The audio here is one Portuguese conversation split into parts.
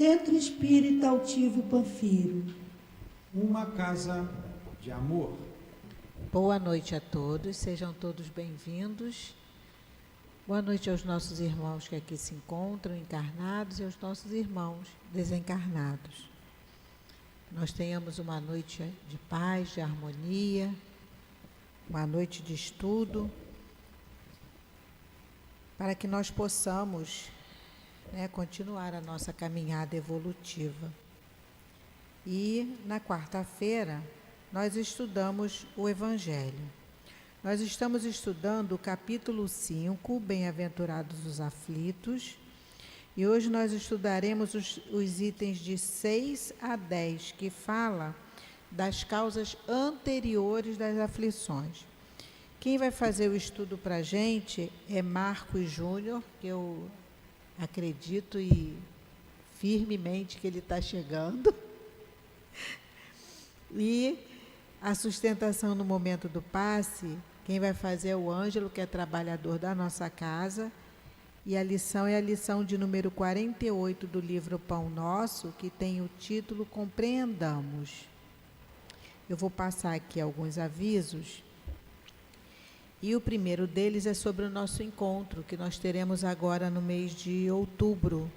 Centro Espírita Altivo Panfiro. Uma casa de amor. Boa noite a todos, sejam todos bem-vindos. Boa noite aos nossos irmãos que aqui se encontram, encarnados, e aos nossos irmãos desencarnados. Nós tenhamos uma noite de paz, de harmonia, uma noite de estudo, para que nós possamos, continuar a nossa caminhada evolutiva. E na quarta-feira nós estudamos o Evangelho. Nós estamos estudando o capítulo 5, Bem-aventurados os aflitos, e hoje nós estudaremos os itens de 6 a 10, que fala das causas anteriores das aflições. Quem vai fazer o estudo para a gente é Marcos Júnior, que eu acredito e firmemente que ele está chegando. E a sustentação no momento do passe, quem vai fazer é o Ângelo, que é trabalhador da nossa casa, e a lição é a lição de número 48 do livro Pão Nosso, que tem o título Compreendamos. Eu vou passar aqui alguns avisos, e o primeiro deles é sobre o nosso encontro, que nós teremos agora no mês de outubro,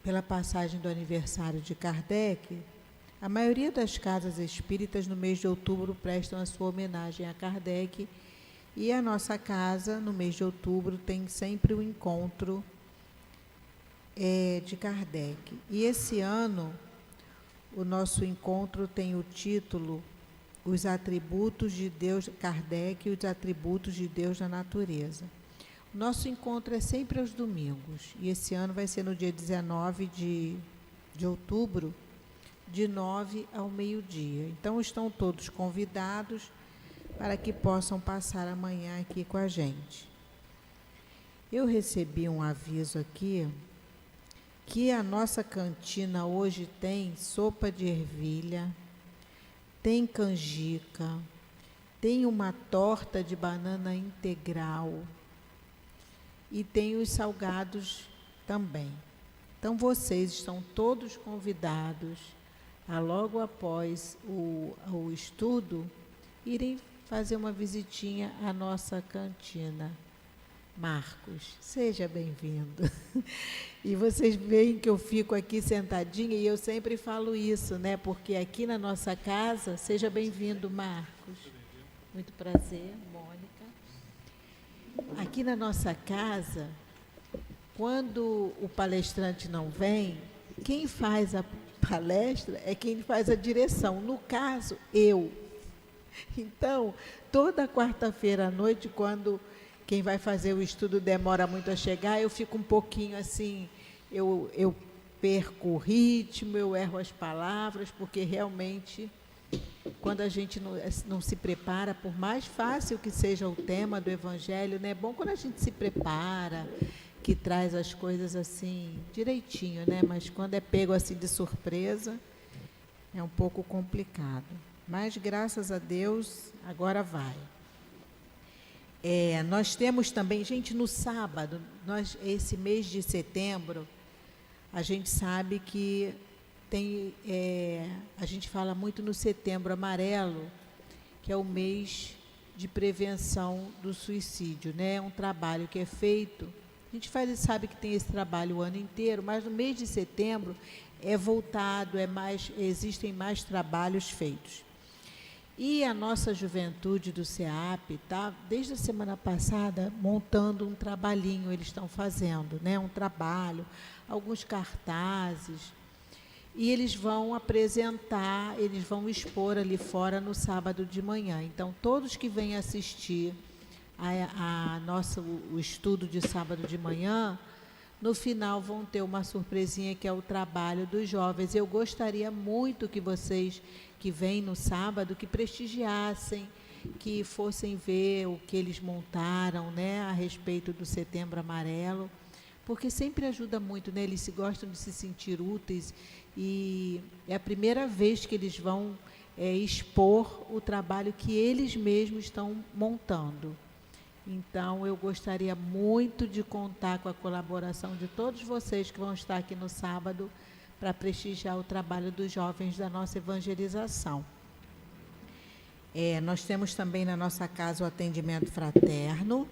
pela passagem do aniversário de Kardec. A maioria das casas espíritas no mês de outubro prestam a sua homenagem a Kardec, e a nossa casa, no mês de outubro, tem sempre o encontro de Kardec. E esse ano, o nosso encontro tem o título Os Atributos de Deus, Kardec e os Atributos de Deus na Natureza. O nosso encontro é sempre aos domingos, e esse ano vai ser no dia 19 de outubro, de 9 ao meio-dia. Então, estão todos convidados para que possam passar amanhã aqui com a gente. Eu recebi um aviso aqui que a nossa cantina hoje tem sopa de ervilha, tem canjica, tem uma torta de banana integral e tem os salgados também. Então, vocês estão todos convidados a, logo após o estudo, irem fazer uma visitinha à nossa cantina. Marcos, seja bem-vindo. E vocês veem que eu fico aqui sentadinha, e eu sempre falo isso, porque aqui na nossa casa, seja bem-vindo, Marcos. Muito prazer, Mônica. Aqui na nossa casa, quando o palestrante não vem, quem faz a palestra é quem faz a direção, no caso, eu. Então, toda quarta-feira à noite, quando quem vai fazer o estudo demora muito a chegar, eu fico um pouquinho assim, eu perco o ritmo, eu erro as palavras, porque realmente, quando a gente não se prepara, por mais fácil que seja o tema do Evangelho, é bom quando a gente se prepara, que traz as coisas assim, direitinho, mas quando é pego assim de surpresa, é um pouco complicado. Mas, graças a Deus, agora vai. Nós temos também, gente, no sábado, esse mês de setembro, a gente sabe que a gente fala muito no Setembro Amarelo, que é o mês de prevenção do suicídio, É um trabalho que é feito, a gente sabe que tem esse trabalho o ano inteiro, mas no mês de setembro é voltado, existem mais trabalhos feitos. E a nossa juventude do SEAP está, desde a semana passada, montando um trabalhinho, eles estão fazendo, um trabalho, alguns cartazes, e eles vão apresentar, eles vão expor ali fora no sábado de manhã. Então, todos que vêm assistir o estudo de sábado de manhã, no final vão ter uma surpresinha, que é o trabalho dos jovens. Eu gostaria muito que vocês que vêm no sábado, que prestigiassem, que fossem ver o que eles montaram, a respeito do Setembro Amarelo, porque sempre ajuda muito, eles gostam de se sentir úteis, e é a primeira vez que eles vão expor o trabalho que eles mesmos estão montando. Então, eu gostaria muito de contar com a colaboração de todos vocês que vão estar aqui no sábado para prestigiar o trabalho dos jovens da nossa evangelização. Nós temos também na nossa casa o atendimento fraterno,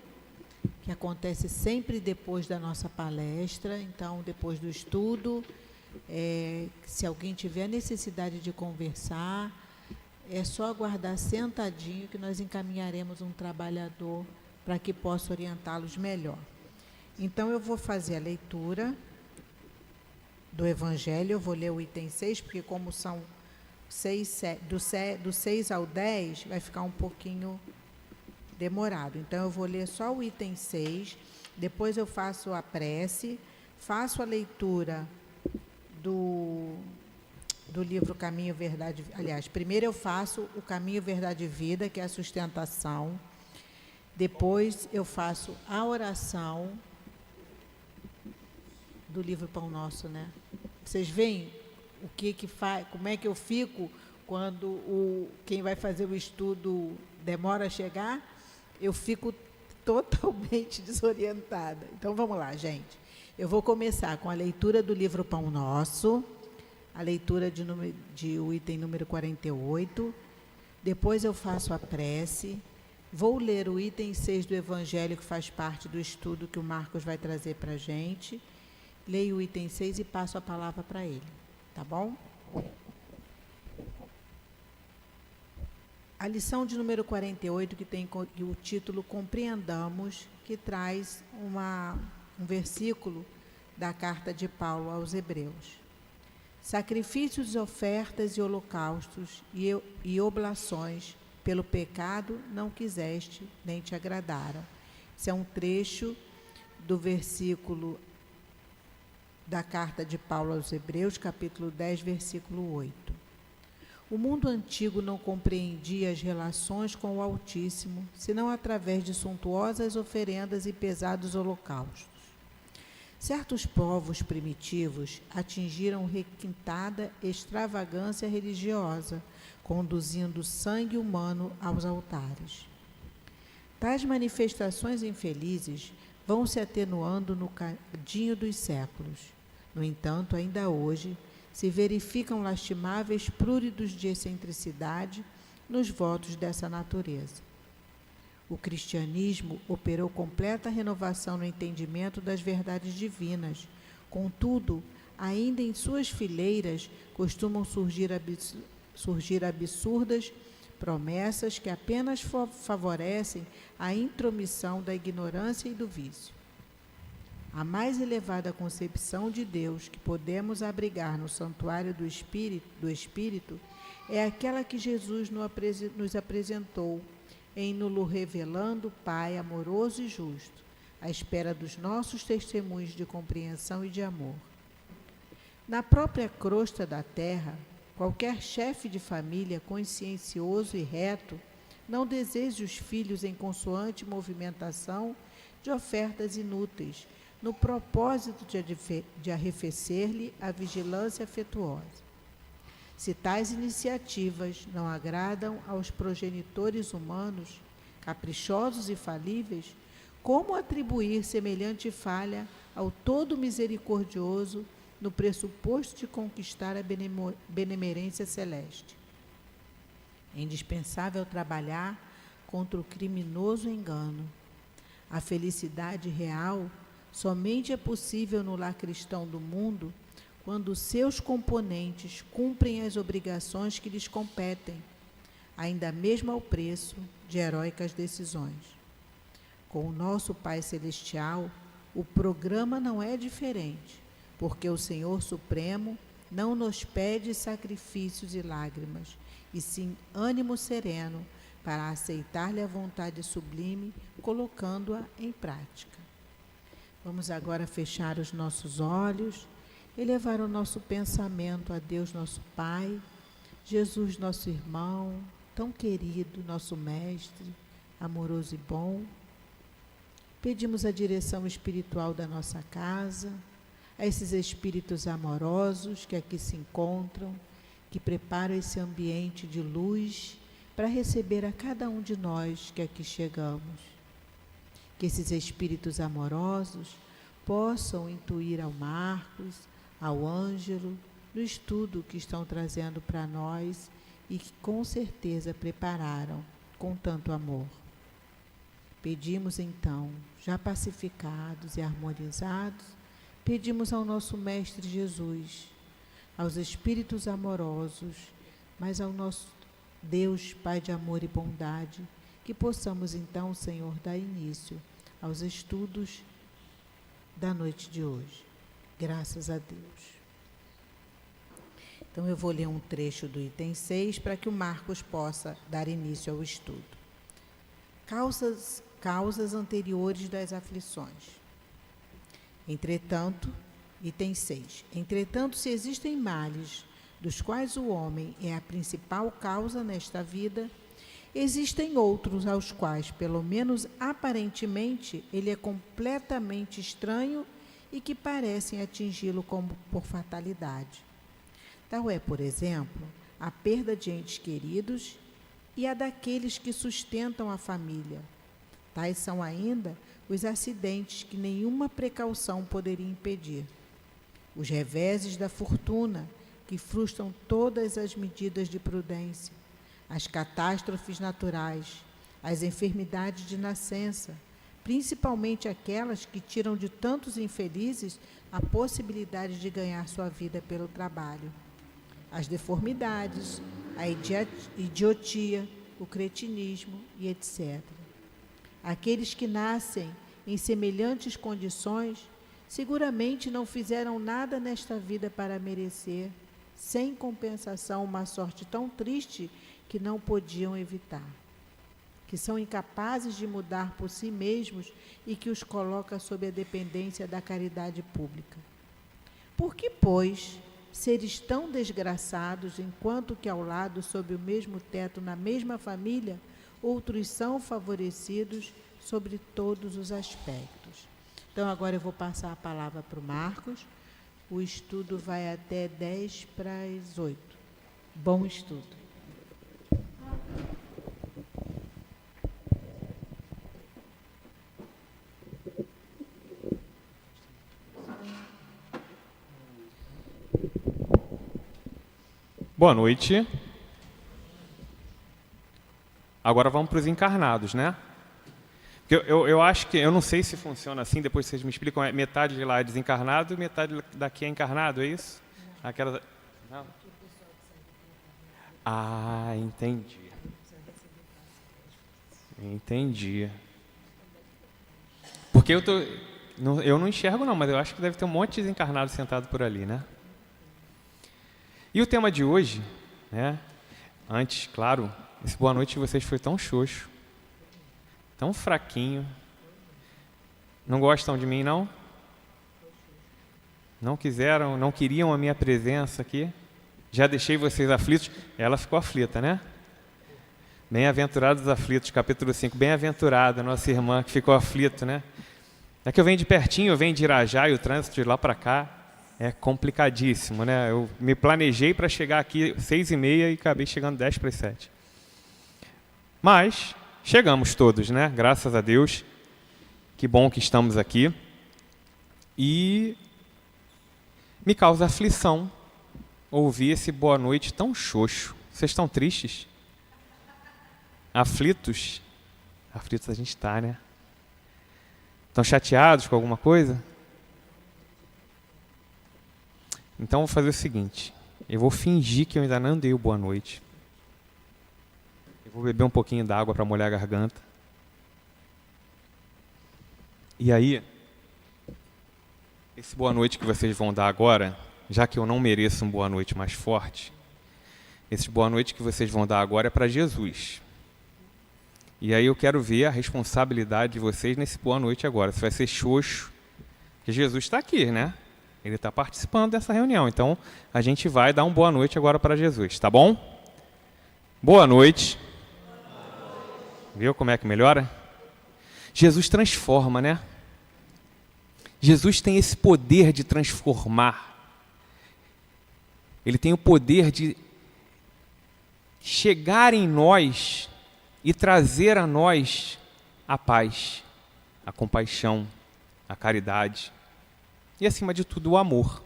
que acontece sempre depois da nossa palestra. Então, depois do estudo, se alguém tiver necessidade de conversar, é só aguardar sentadinho que nós encaminharemos um trabalhador para que possa orientá-los melhor. Então, eu vou fazer a leitura do Evangelho, eu vou ler o item 6, porque como são 6, do 6 ao 10, vai ficar um pouquinho demorado. Então, eu vou ler só o item 6, depois eu faço a prece, faço a leitura do livro Caminho, Verdade... Aliás, primeiro eu faço o Caminho, Verdade e Vida, que é a sustentação. Depois eu faço a oração do livro Pão Nosso, né? Vocês veem o que faz, como é que eu fico quando quem vai fazer o estudo demora a chegar? Eu fico totalmente desorientada. Então, vamos lá, gente. Eu vou começar com a leitura do livro Pão Nosso, a leitura o item número 48. Depois eu faço a prece. Vou ler o item 6 do Evangelho, que faz parte do estudo que o Marcos vai trazer para a gente. Leio o item 6 e passo a palavra para ele. Tá bom? A lição de número 48, que tem o título Compreendamos, que traz um versículo da carta de Paulo aos Hebreus. Sacrifícios, ofertas e holocaustos e oblações pelo pecado não quiseste, nem te agradaram. Esse é um trecho do versículo da carta de Paulo aos Hebreus, capítulo 10, versículo 8. O mundo antigo não compreendia as relações com o Altíssimo, senão através de suntuosas oferendas e pesados holocaustos. Certos povos primitivos atingiram requintada extravagância religiosa, conduzindo sangue humano aos altares. Tais manifestações infelizes vão se atenuando no cadinho dos séculos. No entanto, ainda hoje, se verificam lastimáveis pruridos de excentricidade nos votos dessa natureza. O cristianismo operou completa renovação no entendimento das verdades divinas. Contudo, ainda em suas fileiras costumam surgir absurdas promessas que apenas favorecem a intromissão da ignorância e do vício. A mais elevada concepção de Deus que podemos abrigar no santuário do Espírito é aquela que Jesus nos apresentou, em nos revelando Pai amoroso e justo, à espera dos nossos testemunhos de compreensão e de amor. Na própria crosta da terra, qualquer chefe de família consciencioso e reto não deseja os filhos em consoante movimentação de ofertas inúteis, no propósito de arrefecer-lhe a vigilância afetuosa. Se tais iniciativas não agradam aos progenitores humanos, caprichosos e falíveis, como atribuir semelhante falha ao Todo Misericordioso no pressuposto de conquistar a benemerência celeste? É indispensável trabalhar contra o criminoso engano. A felicidade real somente é possível no lar cristão do mundo quando seus componentes cumprem as obrigações que lhes competem, ainda mesmo ao preço de heróicas decisões. Com o nosso Pai Celestial, o programa não é diferente, porque o Senhor Supremo não nos pede sacrifícios e lágrimas, e sim ânimo sereno para aceitar-lhe a vontade sublime, colocando-a em prática. Vamos agora fechar os nossos olhos e levar o nosso pensamento a Deus, nosso Pai, Jesus, nosso irmão, tão querido, nosso Mestre, amoroso e bom. Pedimos a direção espiritual da nossa casa, a esses espíritos amorosos que aqui se encontram, que preparam esse ambiente de luz para receber a cada um de nós que aqui chegamos. que esses espíritos amorosos possam intuir ao Marcos, ao Ângelo, no estudo que estão trazendo para nós e que com certeza prepararam com tanto amor. Pedimos então, já pacificados e harmonizados, pedimos ao nosso Mestre Jesus, aos espíritos amorosos, mas ao nosso Deus, Pai de amor e bondade, que possamos então, Senhor, dar início aos estudos da noite de hoje. Graças a Deus. Então eu vou ler um trecho do item 6 para que o Marcos possa dar início ao estudo. Causas anteriores das aflições. Entretanto, item 6. Entretanto, se existem males dos quais o homem é a principal causa nesta vida, existem outros aos quais, pelo menos aparentemente, ele é completamente estranho e que parecem atingi-lo como por fatalidade. Tal é, por exemplo, a perda de entes queridos e a daqueles que sustentam a família. Tais são ainda os acidentes que nenhuma precaução poderia impedir. Os reveses da fortuna, que frustram todas as medidas de prudência, as catástrofes naturais, as enfermidades de nascença, principalmente aquelas que tiram de tantos infelizes a possibilidade de ganhar sua vida pelo trabalho, as deformidades, a idiotia, o cretinismo e etc. Aqueles que nascem em semelhantes condições seguramente não fizeram nada nesta vida para merecer, sem compensação, uma sorte tão triste que não podiam evitar, que são incapazes de mudar por si mesmos e que os coloca sob a dependência da caridade pública. Por que, pois, seres tão desgraçados, enquanto que ao lado, sob o mesmo teto, na mesma família, outros são favorecidos sobre todos os aspectos? Então, agora eu vou passar a palavra para o Marcos. O estudo vai até 7:50. Bom estudo. Boa noite. Agora vamos para os encarnados, né? Eu acho que, eu não sei se funciona assim, depois vocês me explicam, metade de lá é desencarnado e metade daqui é encarnado, é isso? Aquela... Não. Ah, entendi. Entendi. Porque eu não enxergo não, mas eu acho que deve ter um monte de desencarnado sentado por ali, né? E o tema de hoje, né? Antes, claro, esse boa noite de vocês foi tão xoxo, tão fraquinho. Não gostam de mim, não? Não quiseram, não queriam a minha presença aqui? Já deixei vocês aflitos? Ela ficou aflita, né? Bem-aventurados aflitos, capítulo 5. Bem-aventurada, nossa irmã que ficou aflito, né? É que eu venho de pertinho, eu venho de Irajá e o trânsito de lá para cá é complicadíssimo, né? Eu me planejei para chegar aqui 6h30 e acabei chegando 7:50. Mas chegamos todos, né? Graças a Deus. Que bom que estamos aqui. E me causa aflição ouvir esse boa noite tão xoxo. Vocês estão tristes? Aflitos? Aflitos a gente está, né? Estão chateados com alguma coisa? Então, vou fazer o seguinte. Eu vou fingir que eu ainda não dei o boa noite. Eu vou beber um pouquinho d'água para molhar a garganta. E aí, esse boa noite que vocês vão dar agora, já que eu não mereço um boa noite mais forte, esse boa noite que vocês vão dar agora é para Jesus. E aí eu quero ver a responsabilidade de vocês nesse boa noite agora. Se vai ser xoxo, porque Jesus está aqui, né? Ele está participando dessa reunião. Então, a gente vai dar um boa noite agora para Jesus, tá bom? Boa noite. Viu como é que melhora? Jesus transforma, né? Jesus tem esse poder de transformar. Ele tem o poder de chegar em nós e trazer a nós a paz. a compaixão, a caridade e, acima de tudo, o amor.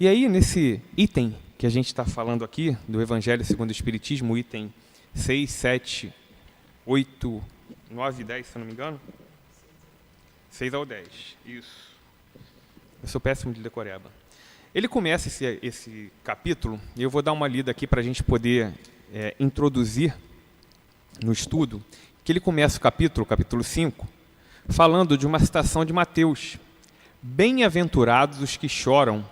E aí, nesse item que a gente está falando aqui, do Evangelho segundo o Espiritismo, item 6, 7, 8, 9 e 10, se eu não me engano. 6 ao 10, isso. Eu sou péssimo de decoreba. Ele começa esse capítulo, e eu vou dar uma lida aqui para a gente poder introduzir no estudo, que ele começa o capítulo 5, falando de uma citação de Mateus. Bem-aventurados os que choram,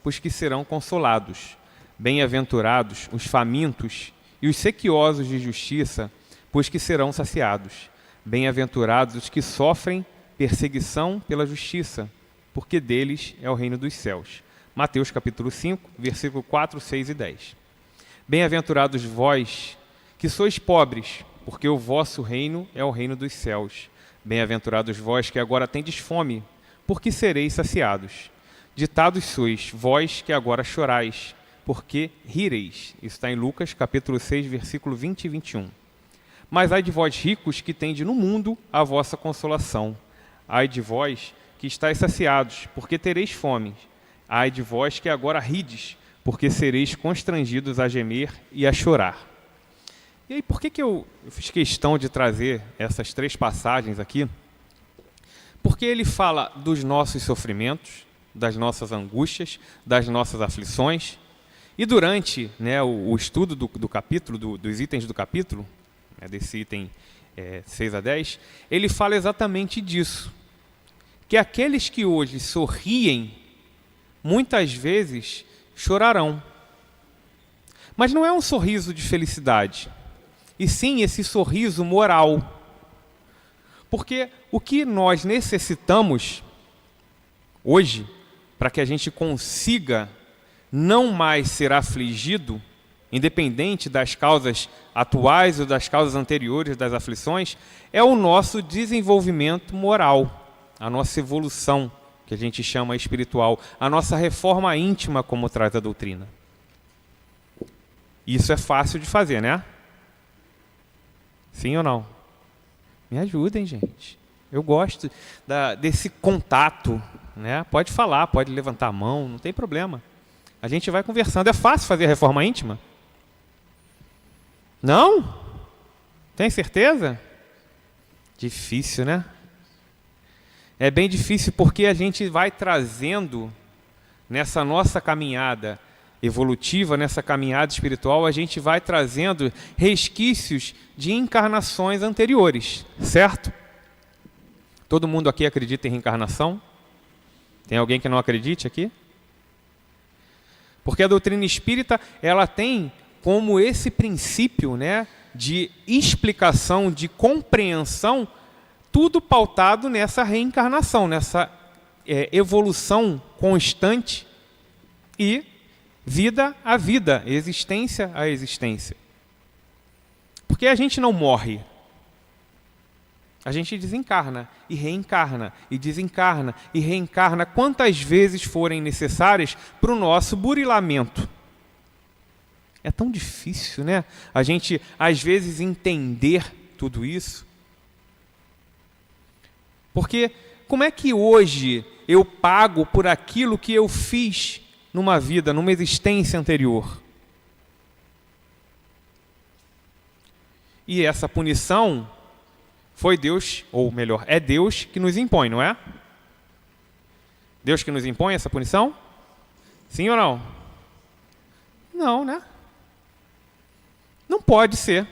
pois que serão consolados. Bem-aventurados os famintos e os sequiosos de justiça, pois que serão saciados. Bem-aventurados os que sofrem perseguição pela justiça, porque deles é o reino dos céus. Mateus capítulo 5, versículo 4, 6 e 10. Bem-aventurados vós, que sois pobres, porque o vosso reino é o reino dos céus. Bem-aventurados vós, que agora tendes fome, porque sereis saciados. Ditados sois, vós que agora chorais, porque rireis. Isso está em Lucas capítulo 6, versículo 20 e 21. Mas ai de vós ricos, que tendes no mundo a vossa consolação. Ai de vós que estáis saciados, porque tereis fome. Ai de vós que agora rides, porque sereis constrangidos a gemer e a chorar. E aí, por que eu fiz questão de trazer essas 3 passagens aqui? Porque ele fala dos nossos sofrimentos, das nossas angústias, das nossas aflições, e durante o estudo do capítulo, dos itens do capítulo, desse item 6 a 10, ele fala exatamente disso, que aqueles que hoje sorriem, muitas vezes chorarão. Mas não é um sorriso de felicidade, e sim esse sorriso moral. Porque o que nós necessitamos hoje, para que a gente consiga não mais ser afligido, independente das causas atuais ou das causas anteriores das aflições, é o nosso desenvolvimento moral, a nossa evolução, que a gente chama espiritual, a nossa reforma íntima, como traz a doutrina. Isso é fácil de fazer, né? Sim ou não? Me ajudem, gente. Eu gosto desse contato, né? Pode falar, pode levantar a mão, não tem problema. A gente vai conversando. É fácil fazer a reforma íntima? Não? Tem certeza? Difícil, né? É bem difícil porque a gente vai trazendo, nessa nossa caminhada evolutiva, nessa caminhada espiritual, a gente vai trazendo resquícios de encarnações anteriores, certo? Todo mundo aqui acredita em reencarnação? Tem alguém que não acredite aqui? Porque a doutrina espírita, ela tem como esse princípio, de explicação, de compreensão, tudo pautado nessa reencarnação, nessa evolução constante e vida a vida, existência a existência. Porque a gente não morre. A gente desencarna e reencarna, e desencarna e reencarna quantas vezes forem necessárias para o nosso burilamento. É tão difícil, a gente, às vezes, entender tudo isso. Porque como é que hoje eu pago por aquilo que eu fiz numa vida, numa existência anterior? E essa punição foi Deus, ou melhor, é Deus que nos impõe, não é? Deus que nos impõe essa punição? Sim ou não? Não, né? Não pode ser.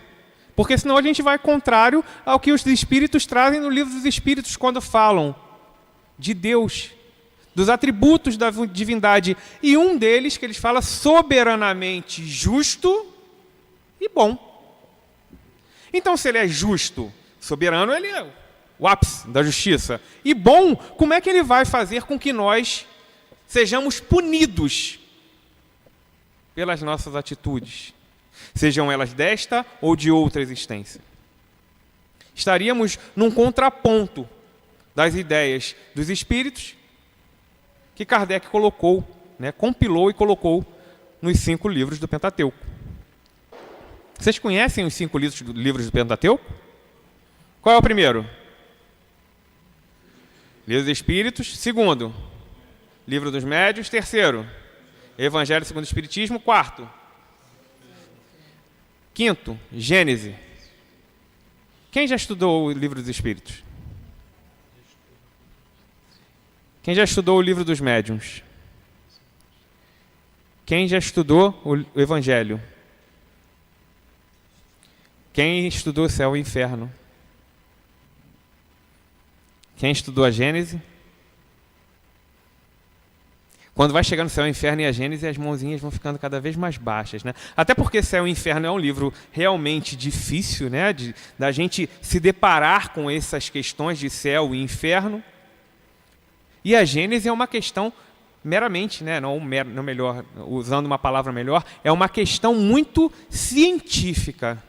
Porque senão a gente vai contrário ao que os Espíritos trazem no Livro dos Espíritos quando falam de Deus, dos atributos da divindade. E um deles, que eles falam soberanamente justo e bom. Então, se ele é justo, soberano, ele é o ápice da justiça. E bom, como é que ele vai fazer com que nós sejamos punidos pelas nossas atitudes? Sejam elas desta ou de outra existência. Estaríamos num contraponto das ideias dos espíritos que Kardec colocou, compilou e colocou nos 5 livros do Pentateuco. Vocês conhecem os 5 livros do Pentateuco? Qual é o primeiro? Livro dos Espíritos. Segundo, Livro dos Médiuns. Terceiro, Evangelho segundo o Espiritismo. Quarto, quinto, Gênese. Quem já estudou o Livro dos Espíritos? Quem já estudou o Livro dos Médiuns? Quem já estudou o Evangelho? Quem estudou o céu e o inferno? Quem estudou a Gênese? Quando vai chegando no céu e inferno e a Gênese, as mãozinhas vão ficando cada vez mais baixas, né? Até porque Céu e Inferno é um livro realmente difícil, né? Da gente se deparar com essas questões de céu e inferno. E a Gênese é uma questão meramente, né? Não melhor, usando uma palavra melhor, é uma questão muito científica,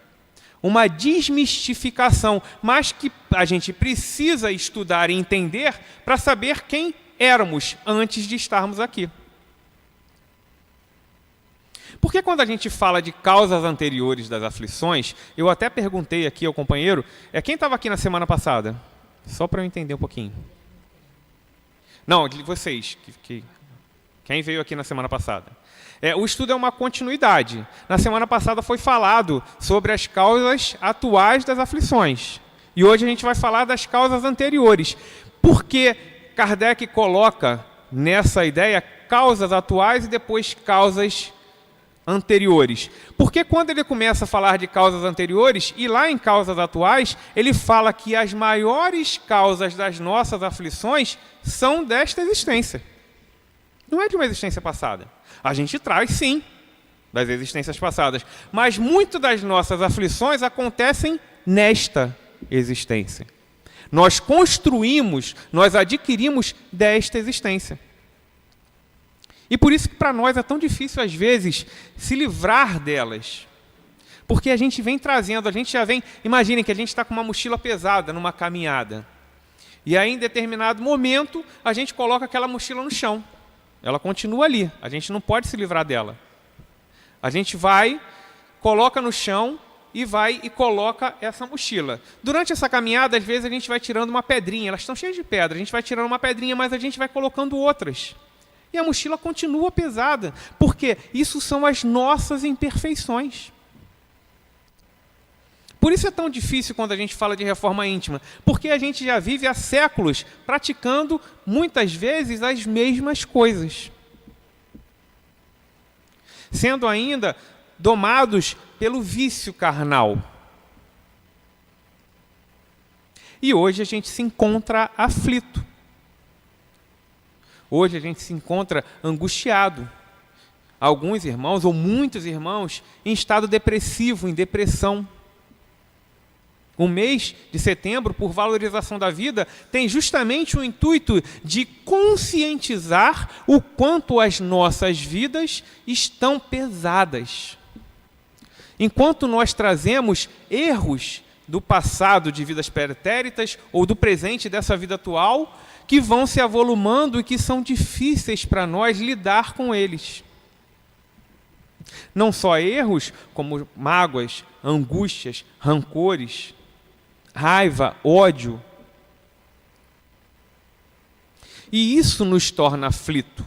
uma desmistificação, mas que a gente precisa estudar e entender para saber quem éramos antes de estarmos aqui. Porque quando a gente fala de causas anteriores das aflições, eu até perguntei aqui ao companheiro, quem estava aqui na semana passada? Só para eu entender um pouquinho. Não, de vocês, quem veio aqui na semana passada? O estudo é uma continuidade. Na semana passada foi falado sobre as causas atuais das aflições. E hoje a gente vai falar das causas anteriores. Por que Kardec coloca nessa ideia causas atuais e depois causas anteriores? Porque quando ele começa a falar de causas anteriores, e lá em causas atuais, ele fala que as maiores causas das nossas aflições são desta existência. Não é de uma existência passada. A gente traz, sim, das existências passadas. Mas muito das nossas aflições acontecem nesta existência. Nós construímos, nós adquirimos desta existência. E por isso que para nós é tão difícil, às vezes, se livrar delas. Porque a gente vem trazendo, a gente já vem... Imaginem que a gente está com uma mochila pesada numa caminhada. E aí, em determinado momento, a gente coloca aquela mochila no chão. Ela continua ali, a gente não pode se livrar dela. A gente vai, coloca no chão e vai e coloca essa mochila. Durante essa caminhada, às vezes, a gente vai tirando uma pedrinha. Elas estão cheias de pedra, a gente vai tirando uma pedrinha, mas a gente vai colocando outras. E a mochila continua pesada, porque isso são as nossas imperfeições. Por isso é tão difícil quando a gente fala de reforma íntima, porque a gente já vive há séculos praticando, muitas vezes, as mesmas coisas. Sendo ainda domados pelo vício carnal. E hoje a gente se encontra aflito. Hoje a gente se encontra angustiado. Alguns irmãos, ou muitos irmãos, em estado depressivo, em depressão. O mês de setembro, por valorização da vida, tem justamente o intuito de conscientizar o quanto as nossas vidas estão pesadas. Enquanto nós trazemos erros do passado de vidas pretéritas ou do presente dessa vida atual, que vão se avolumando e que são difíceis para nós lidar com eles. Não só erros, como mágoas, angústias, rancores, raiva, ódio. E isso nos torna aflito.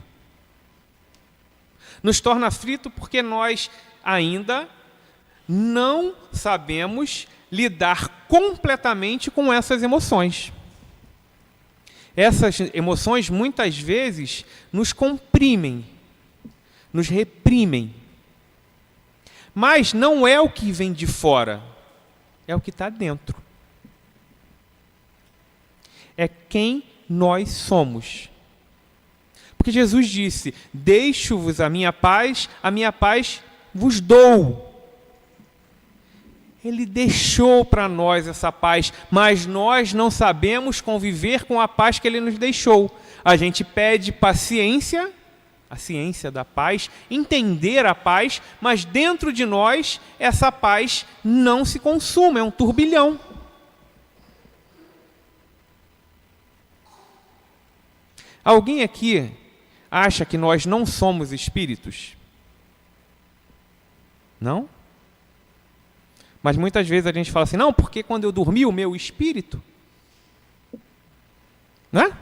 Nos torna aflito porque nós ainda não sabemos lidar completamente com essas emoções. Essas emoções, muitas vezes, nos comprimem, nos reprimem. Mas não é o que vem de fora, é o que está dentro. É quem nós somos. Porque Jesus disse, deixo-vos a minha paz vos dou. Ele deixou para nós essa paz, mas nós não sabemos conviver com a paz que Ele nos deixou. A gente pede paciência, a ciência da paz, entender a paz, mas dentro de nós essa paz não se consuma, é um turbilhão. Alguém aqui acha que nós não somos espíritos? Não? Mas muitas vezes a gente fala assim, não, porque quando eu dormi o meu espírito, não é?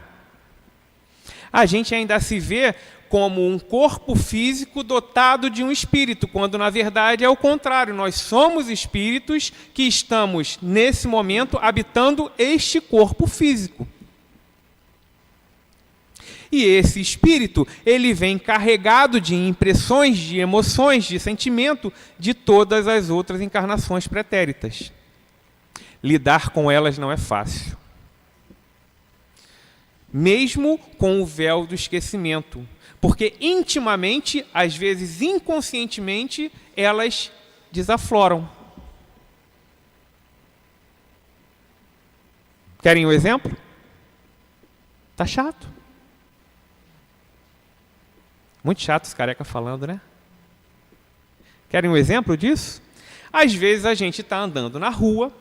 A gente ainda se vê como um corpo físico dotado de um espírito, quando na verdade é o contrário, nós somos espíritos que estamos nesse momento habitando este corpo físico. E esse espírito, ele vem carregado de impressões, de emoções, de sentimento de todas as outras encarnações pretéritas. Lidar com elas não é fácil. Mesmo com o véu do esquecimento. Porque intimamente, às vezes inconscientemente, elas desafloram. Querem um exemplo? Tá chato. Muito chato esse careca falando, né? Querem um exemplo disso? Às vezes a gente está andando na rua,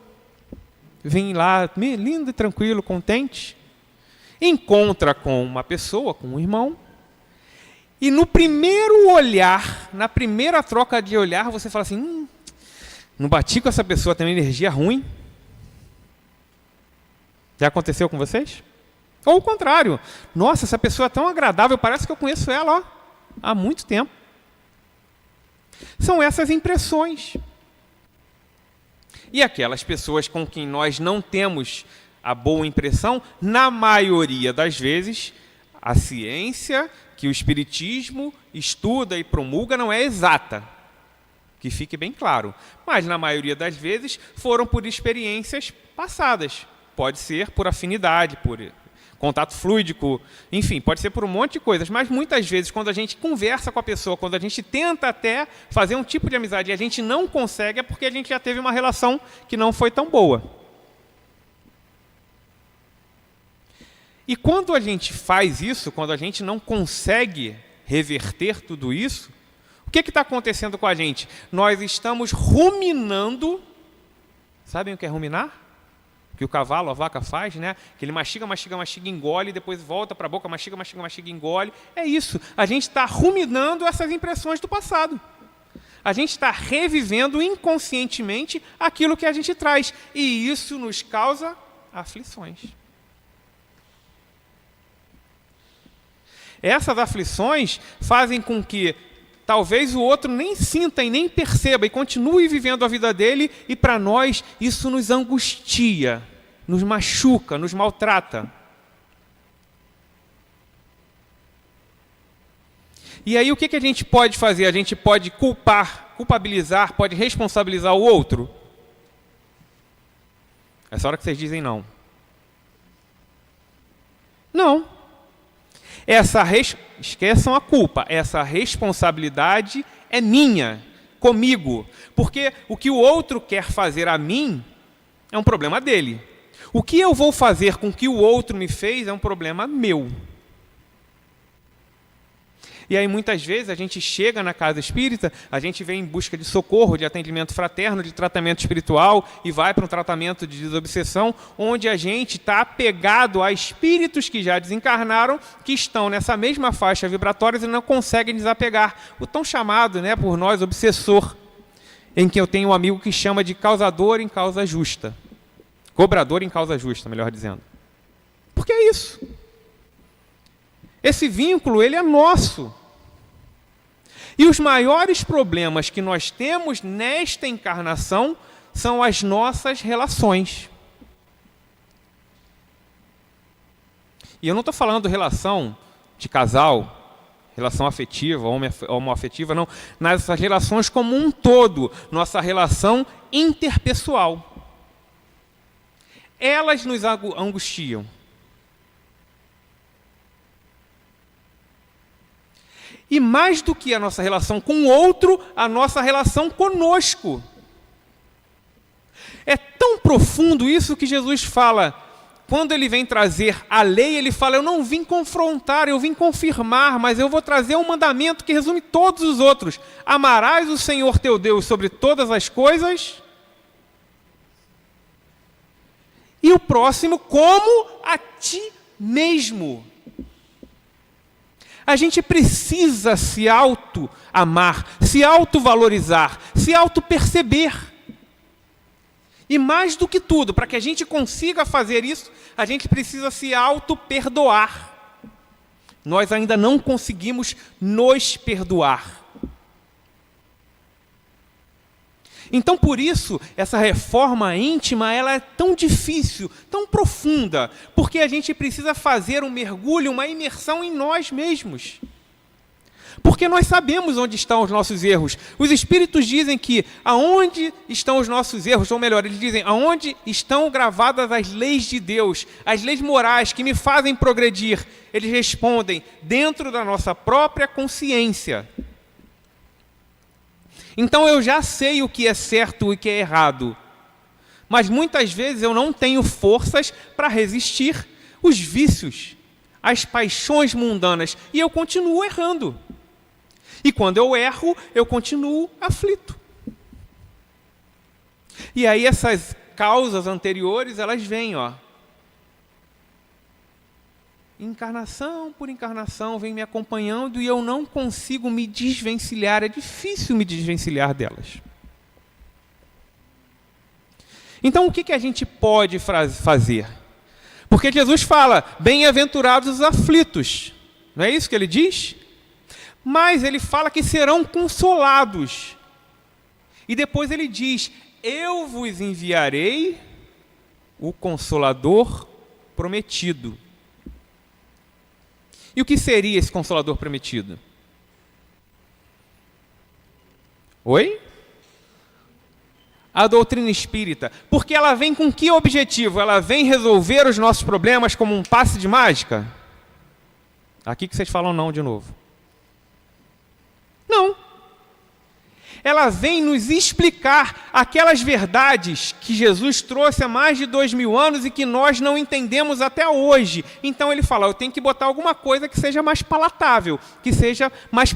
vem lá, lindo e tranquilo, contente, encontra com uma pessoa, com um irmão, e no primeiro olhar, na primeira troca de olhar, você fala assim, não bati com essa pessoa, tem uma energia ruim. Já aconteceu com vocês? Ou o contrário, nossa, essa pessoa é tão agradável, parece que eu conheço ela, ó, há muito tempo. São essas impressões. E aquelas pessoas com quem nós não temos a boa impressão, na maioria das vezes, a ciência que o Espiritismo estuda e promulga não é exata. Que fique bem claro. Mas, na maioria das vezes, foram por experiências passadas. Pode ser por afinidade, por contato fluídico, enfim, pode ser por um monte de coisas, mas muitas vezes quando a gente conversa com a pessoa, quando a gente tenta até fazer um tipo de amizade e a gente não consegue, é porque a gente já teve uma relação que não foi tão boa. E quando a gente faz isso, quando a gente não consegue reverter tudo isso, o que está acontecendo com a gente? Nós estamos ruminando, sabem o que é ruminar? Que o cavalo, a vaca faz, né? Que ele mastiga, mastiga, mastiga, engole, depois volta para a boca, mastiga, mastiga, mastiga, engole. É isso. A gente está ruminando essas impressões do passado. A gente está revivendo inconscientemente aquilo que a gente traz. E isso nos causa aflições. Essas aflições fazem com que talvez o outro nem sinta e nem perceba e continue vivendo a vida dele, e para nós isso nos angustia, nos machuca, nos maltrata. E aí o que a gente pode fazer? A gente pode culpabilizar, pode responsabilizar o outro? Essa hora que vocês dizem não. Não. Esqueçam a culpa, essa responsabilidade é minha, comigo. Porque o que o outro quer fazer a mim é um problema dele. O que eu vou fazer com o que o outro me fez é um problema meu. E aí muitas vezes a gente chega na casa espírita, a gente vem em busca de socorro, de atendimento fraterno, de tratamento espiritual e vai para um tratamento de desobsessão, onde a gente está apegado a espíritos que já desencarnaram, que estão nessa mesma faixa vibratória e não conseguem desapegar. O tão chamado, né, por nós, obsessor, em que eu tenho um amigo que chama de causador em causa justa. Cobrador em causa justa, melhor dizendo. Porque é isso. Esse vínculo, ele é nosso. E os maiores problemas que nós temos nesta encarnação são as nossas relações. E eu não estou falando relação de casal, relação afetiva, homoafetiva, não. Nessas relações como um todo, nossa relação interpessoal. Elas nos angustiam. E mais do que a nossa relação com o outro, a nossa relação conosco. É tão profundo isso que Jesus fala. Quando ele vem trazer a lei, ele fala, eu não vim confrontar, eu vim confirmar, mas eu vou trazer um mandamento que resume todos os outros. Amarás o Senhor teu Deus sobre todas as coisas e o próximo como a ti mesmo. A gente precisa se auto-amar, se auto-valorizar, se auto-perceber. E mais do que tudo, para que a gente consiga fazer isso, a gente precisa se auto-perdoar. Nós ainda não conseguimos nos perdoar. Então, por isso, essa reforma íntima ela é tão difícil, tão profunda, porque a gente precisa fazer um mergulho, uma imersão em nós mesmos. Porque nós sabemos onde estão os nossos erros. Os Espíritos dizem que aonde estão os nossos erros, ou melhor, eles dizem aonde estão gravadas as leis de Deus, as leis morais que me fazem progredir. Eles respondem dentro da nossa própria consciência. Então eu já sei o que é certo e o que é errado, mas muitas vezes eu não tenho forças para resistir os vícios, as paixões mundanas, e eu continuo errando. E quando eu erro, eu continuo aflito. E aí essas causas anteriores, elas vêm, encarnação por encarnação, vem me acompanhando e eu não consigo me desvencilhar, é difícil me desvencilhar delas. Então, o que a gente pode fazer? Porque Jesus fala, bem-aventurados os aflitos, não é isso que ele diz? Mas ele fala que serão consolados. E depois ele diz, eu vos enviarei o Consolador prometido. E o que seria esse Consolador prometido? Oi? A doutrina espírita. Porque ela vem com que objetivo? Ela vem resolver os nossos problemas como um passe de mágica? Aqui que vocês falam não de novo. Não. Ela vem nos explicar aquelas verdades que Jesus trouxe há mais de 2000 anos e que nós não entendemos até hoje. Então ele fala, eu tenho que botar alguma coisa que seja mais palatável, que seja mais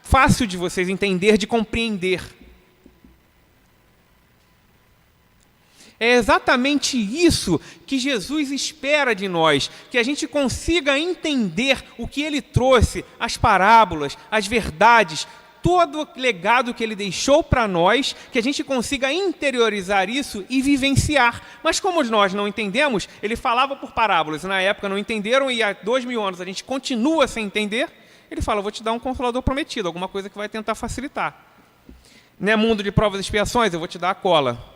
fácil de vocês entender, de compreender. É exatamente isso que Jesus espera de nós, que a gente consiga entender o que ele trouxe, as parábolas, as verdades, todo o legado que ele deixou para nós, que a gente consiga interiorizar isso e vivenciar. Mas como nós não entendemos, ele falava por parábolas, na época não entenderam e há 2000 anos a gente continua sem entender, ele fala, eu vou te dar um Consolador prometido, alguma coisa que vai tentar facilitar. Não é mundo de provas e expiações, eu vou te dar a cola.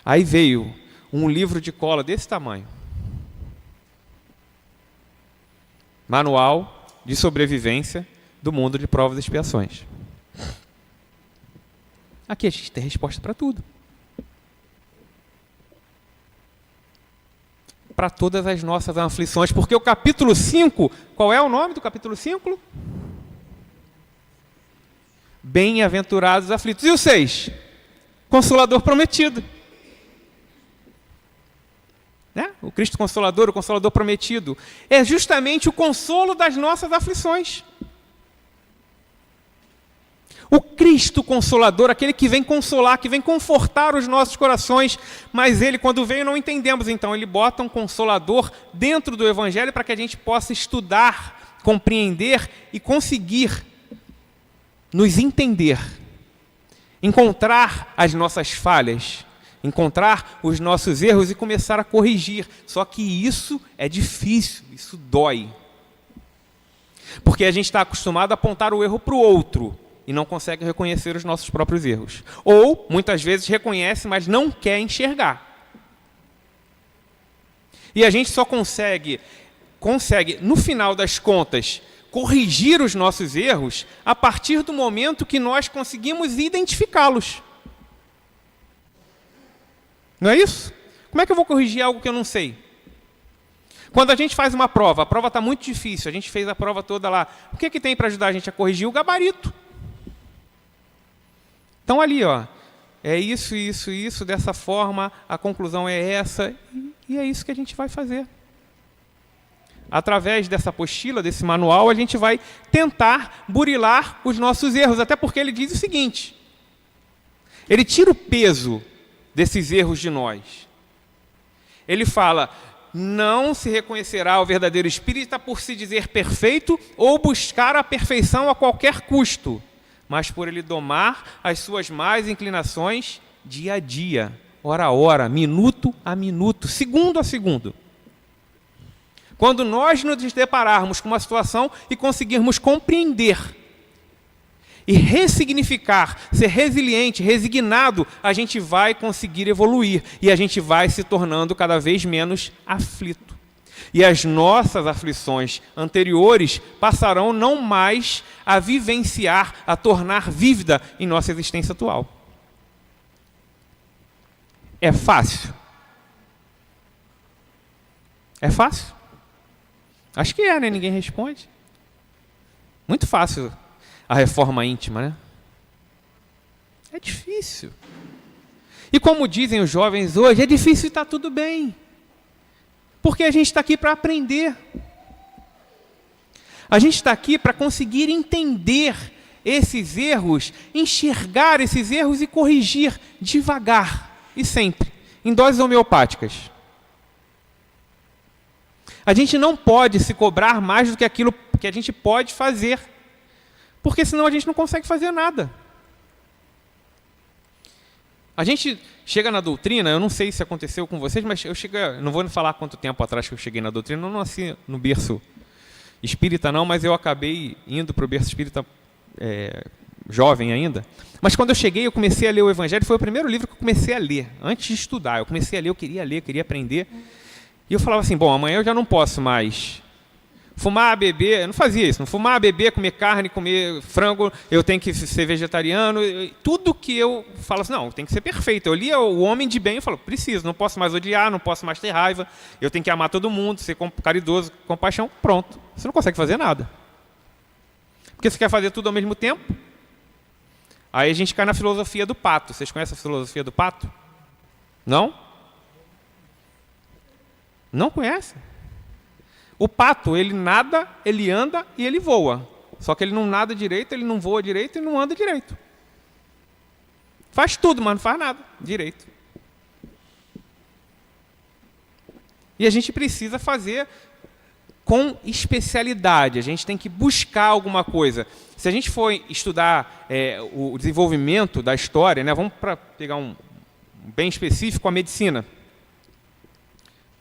Aí veio um livro de cola desse tamanho. Manual de sobrevivência do mundo de provas e expiações. Aqui a gente tem resposta para tudo. Para todas as nossas aflições. Porque o capítulo 5, qual é o nome do capítulo 5? Bem-aventurados aflitos. E o 6? Consolador prometido. Né? O Cristo Consolador, o Consolador prometido. É justamente o consolo das nossas aflições. O Cristo Consolador, aquele que vem consolar, que vem confortar os nossos corações, mas ele, quando veio, não entendemos. Então, ele bota um Consolador dentro do Evangelho para que a gente possa estudar, compreender e conseguir nos entender, encontrar as nossas falhas, encontrar os nossos erros e começar a corrigir. Só que isso é difícil, isso dói. Porque a gente está acostumado a apontar o erro para o outro e não consegue reconhecer os nossos próprios erros. Ou, muitas vezes, reconhece, mas não quer enxergar. E a gente só consegue, no final das contas, corrigir os nossos erros a partir do momento que nós conseguimos identificá-los. Não é isso? Como é que eu vou corrigir algo que eu não sei? Quando a gente faz uma prova, a prova está muito difícil, a gente fez a prova toda lá. O que tem para ajudar a gente a corrigir? O gabarito. Então ali, é isso, isso, isso, dessa forma, a conclusão é essa, e é isso que a gente vai fazer. Através dessa apostila, desse manual, a gente vai tentar burilar os nossos erros, até porque ele diz o seguinte, ele tira o peso desses erros de nós. Ele fala, não se reconhecerá o verdadeiro espírita por se dizer perfeito ou buscar a perfeição a qualquer custo, mas por ele domar as suas más inclinações dia a dia, hora a hora, minuto a minuto, segundo a segundo. Quando nós nos depararmos com uma situação e conseguirmos compreender e ressignificar, ser resiliente, resignado, a gente vai conseguir evoluir e a gente vai se tornando cada vez menos aflito. E as nossas aflições anteriores passarão não mais a vivenciar, a tornar vívida em nossa existência atual. É fácil? É fácil? Acho que é, né? Ninguém responde. Muito fácil a reforma íntima, né? É difícil. E como dizem os jovens hoje, é difícil e está tudo bem. Porque a gente está aqui para aprender. A gente está aqui para conseguir entender esses erros, enxergar esses erros e corrigir devagar e sempre, em doses homeopáticas. A gente não pode se cobrar mais do que aquilo que a gente pode fazer, porque senão a gente não consegue fazer nada. A gente chega na doutrina, eu não sei se aconteceu com vocês, mas não vou falar quanto tempo atrás que eu cheguei na doutrina, eu não nasci no berço espírita não, mas eu acabei indo para o berço espírita jovem ainda. Mas quando eu cheguei, eu comecei a ler o Evangelho, foi o primeiro livro que eu comecei a ler, antes de estudar. Eu comecei a ler, eu queria aprender. E eu falava assim, bom, amanhã eu já não posso mais fumar, beber, eu não fazia isso, não fumar, beber, comer carne, comer frango, eu tenho que ser vegetariano, tudo que eu falo assim, não, tem que ser perfeito. Eu lia o homem de bem e falo, preciso, não posso mais odiar, não posso mais ter raiva, eu tenho que amar todo mundo, ser caridoso, compaixão, pronto. Você não consegue fazer nada. Porque você quer fazer tudo ao mesmo tempo. Aí a gente cai na filosofia do pato. Vocês conhecem a filosofia do pato? Não? Não conhecem? O pato, ele nada, ele anda e ele voa. Só que ele não nada direito, ele não voa direito e não anda direito. Faz tudo, mas não faz nada direito. E a gente precisa fazer com especialidade. A gente tem que buscar alguma coisa. Se a gente for estudar o desenvolvimento da história, né, vamos pegar um bem específico, a medicina.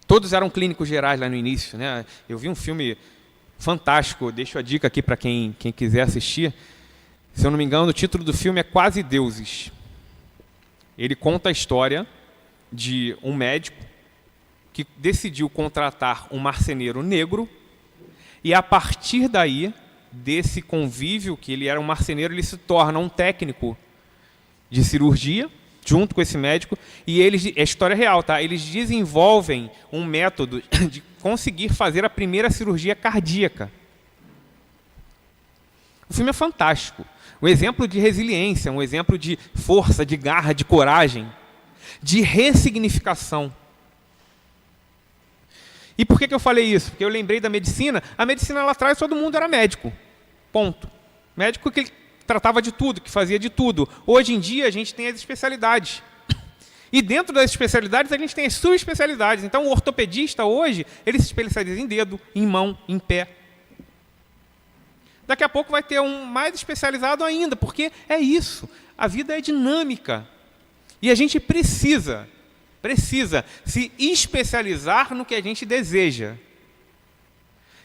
Todos eram clínicos gerais lá no início, né? Eu vi um filme fantástico, deixo a dica aqui para quem quiser assistir. Se eu não me engano, o título do filme é Quase Deuses. Ele conta a história de um médico que decidiu contratar um marceneiro negro e, a partir daí, desse convívio, que ele era um marceneiro, ele se torna um técnico de cirurgia, junto com esse médico, e eles, é história real, tá? Eles desenvolvem um método de conseguir fazer a primeira cirurgia cardíaca. O filme é fantástico. Um exemplo de resiliência, um exemplo de força, de garra, de coragem, de ressignificação. E por que eu falei isso? Porque eu lembrei da medicina. A medicina lá atrás todo mundo era médico. Ponto. Médico que tratava de tudo, que fazia de tudo. Hoje em dia a gente tem as especialidades. E dentro das especialidades a gente tem as subespecialidades. Então o ortopedista hoje, ele se especializa em dedo, em mão, em pé. Daqui a pouco vai ter um mais especializado ainda, porque é isso. A vida é dinâmica. E a gente precisa se especializar no que a gente deseja.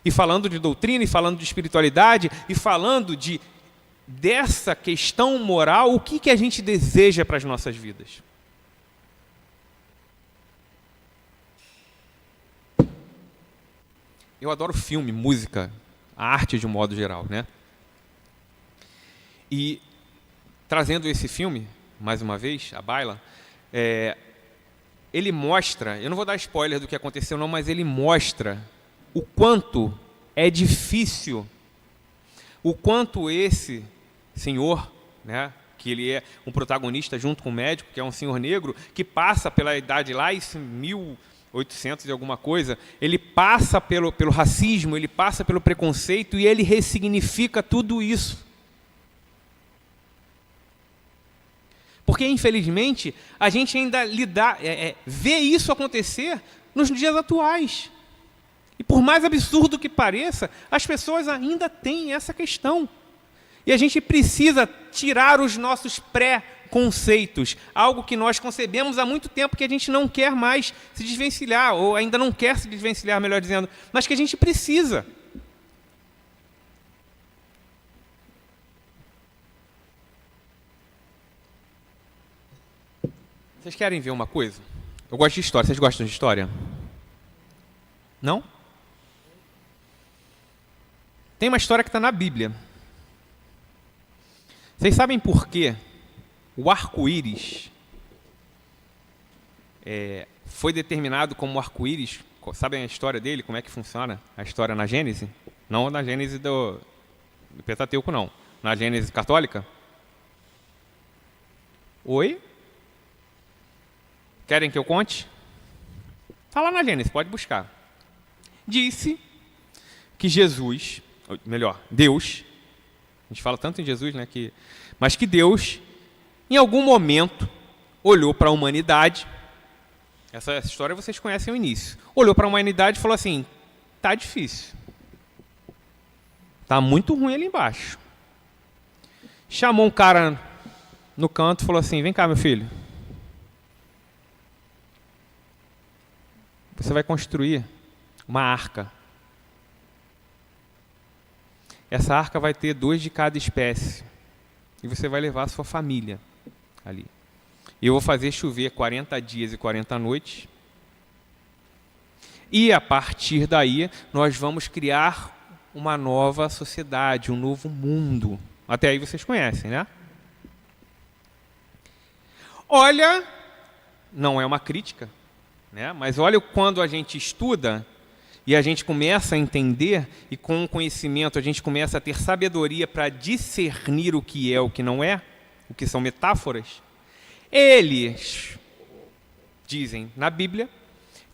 E falando de doutrina, e falando de espiritualidade, e falando dessa questão moral, o que a gente deseja para as nossas vidas? Eu adoro filme, música, a arte de um modo geral, né? E trazendo esse filme, mais uma vez, a baila, ele mostra, eu não vou dar spoiler do que aconteceu não, mas ele mostra o quanto é difícil, o quanto esse senhor, né, que ele é um protagonista junto com o médico, que é um senhor negro, que passa pela idade lá, isso em 1800 e alguma coisa, ele passa pelo racismo, ele passa pelo preconceito e ele ressignifica tudo isso. Porque, infelizmente, a gente ainda vê isso acontecer nos dias atuais. E por mais absurdo que pareça, as pessoas ainda têm essa questão E a gente precisa tirar os nossos pré-conceitos, algo que nós concebemos há muito tempo que a gente não quer mais se desvencilhar, ou ainda não quer se desvencilhar, melhor dizendo, mas que a gente precisa. Vocês querem ver uma coisa? Eu gosto de história. Vocês gostam de história? Não? Tem uma história que está na Bíblia. Vocês sabem por quê o arco-íris foi determinado como arco-íris? Sabem a história dele? Como é que funciona a história na Gênese? Não na Gênese do Pentateuco, não. Na Gênese católica? Oi? Querem que eu conte? Está lá na Gênesis, pode buscar. Disse que Jesus, melhor, Deus, a gente fala tanto em Jesus, né, mas que Deus, em algum momento, olhou para a humanidade, essa história vocês conhecem o início, olhou para a humanidade e falou assim, tá difícil, tá muito ruim ali embaixo. Chamou um cara no canto e falou assim, vem cá, meu filho, você vai construir uma arca. Essa arca vai ter 2 de cada espécie. E você vai levar a sua família ali. Eu vou fazer chover 40 dias e 40 noites. E a partir daí, nós vamos criar uma nova sociedade, um novo mundo. Até aí vocês conhecem, né? Olha, não é uma crítica, né? Mas olha quando a gente estuda e a gente começa a entender, e com o conhecimento a gente começa a ter sabedoria para discernir o que é o que não é, o que são metáforas. Eles dizem na Bíblia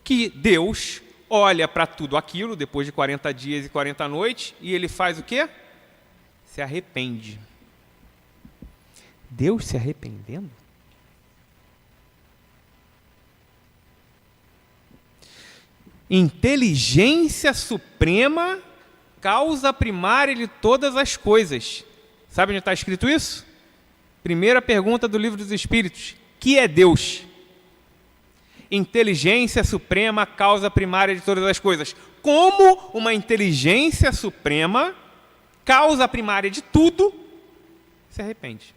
que Deus olha para tudo aquilo, depois de 40 dias e 40 noites, e ele faz o quê? Se arrepende. Deus se arrependendo? Inteligência suprema, causa primária de todas as coisas. Sabe onde está escrito isso? Primeira pergunta do Livro dos Espíritos. Que é Deus? Inteligência suprema, causa primária de todas as coisas. Como uma inteligência suprema, causa primária de tudo, se arrepende?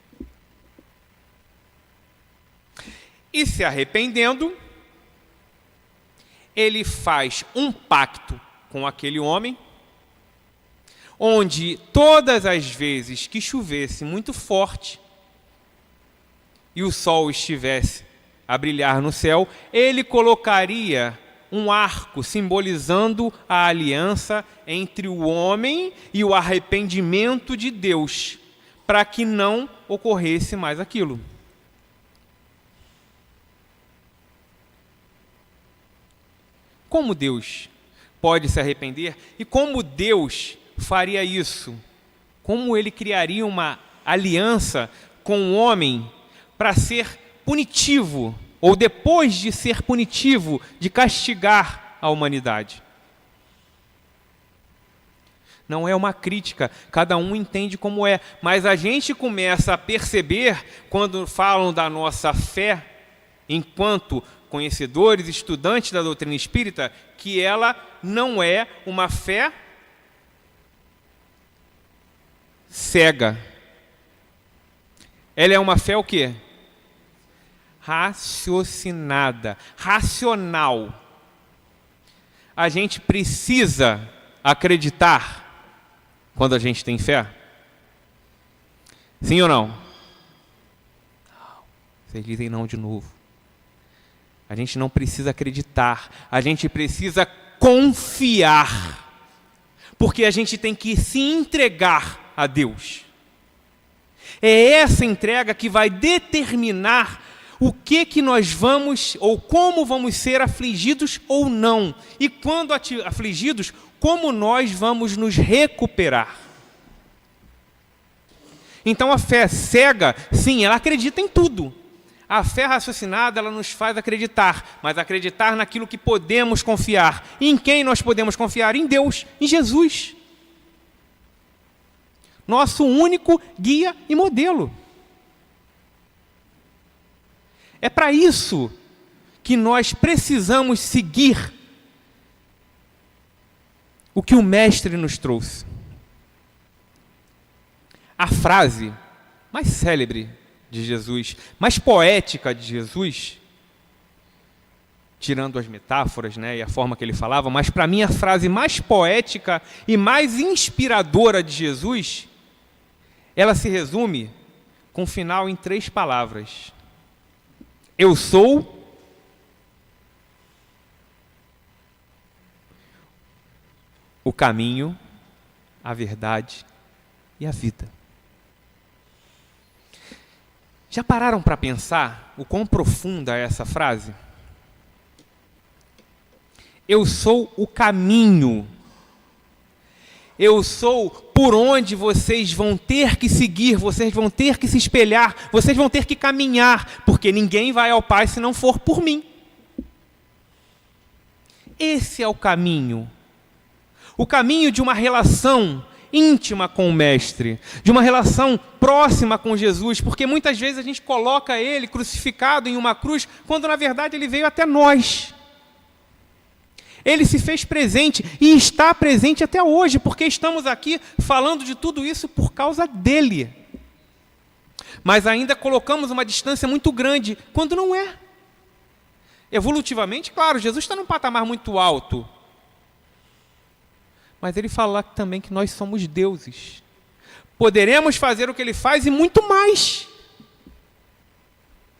E se arrependendo, ele faz um pacto com aquele homem, onde todas as vezes que chovesse muito forte e o sol estivesse a brilhar no céu, ele colocaria um arco simbolizando a aliança entre o homem e o arrependimento de Deus, para que não ocorresse mais aquilo. Como Deus pode se arrepender? E como Deus faria isso? Como ele criaria uma aliança com o homem para ser punitivo, ou depois de ser punitivo, de castigar a humanidade? Não é uma crítica, cada um entende como é, mas a gente começa a perceber, quando falam da nossa fé, enquanto conhecedores, estudantes da doutrina espírita, que ela não é uma fé cega. Ela é uma fé o quê? Raciocinada, racional. A gente precisa acreditar quando a gente tem fé? Sim ou não? Vocês dizem não de novo. A gente não precisa acreditar, a gente precisa confiar, porque a gente tem que se entregar a Deus. É essa entrega que vai determinar o que nós vamos, ou como vamos ser afligidos ou não. E quando afligidos, como nós vamos nos recuperar. Então a fé cega, sim, ela acredita em tudo. A fé raciocinada, ela nos faz acreditar, mas acreditar naquilo que podemos confiar. E em quem nós podemos confiar? Em Deus, em Jesus. nosso único guia e modelo. É para isso que nós precisamos seguir o que o Mestre nos trouxe. A frase mais célebre de Jesus, mais poética de Jesus, tirando as metáforas, né, e a forma que ele falava, mas para mim a frase mais poética e mais inspiradora de Jesus, ela se resume com o final em 3 palavras. Eu sou o caminho, a verdade e a vida. Já pararam para pensar o quão profunda é essa frase? Eu sou o caminho. Eu sou por onde vocês vão ter que seguir, vocês vão ter que se espelhar, vocês vão ter que caminhar, porque ninguém vai ao Pai se não for por mim. Esse é o caminho. O caminho de uma relação íntima com o Mestre, de uma relação próxima com Jesus, porque muitas vezes a gente coloca ele crucificado em uma cruz, quando na verdade ele veio até nós. Ele se fez presente e está presente até hoje, porque estamos aqui falando de tudo isso por causa dele. Mas ainda colocamos uma distância muito grande, quando não é. Evolutivamente, claro, Jesus está num patamar muito alto. Mas ele fala também que nós somos deuses. Poderemos fazer o que ele faz e muito mais.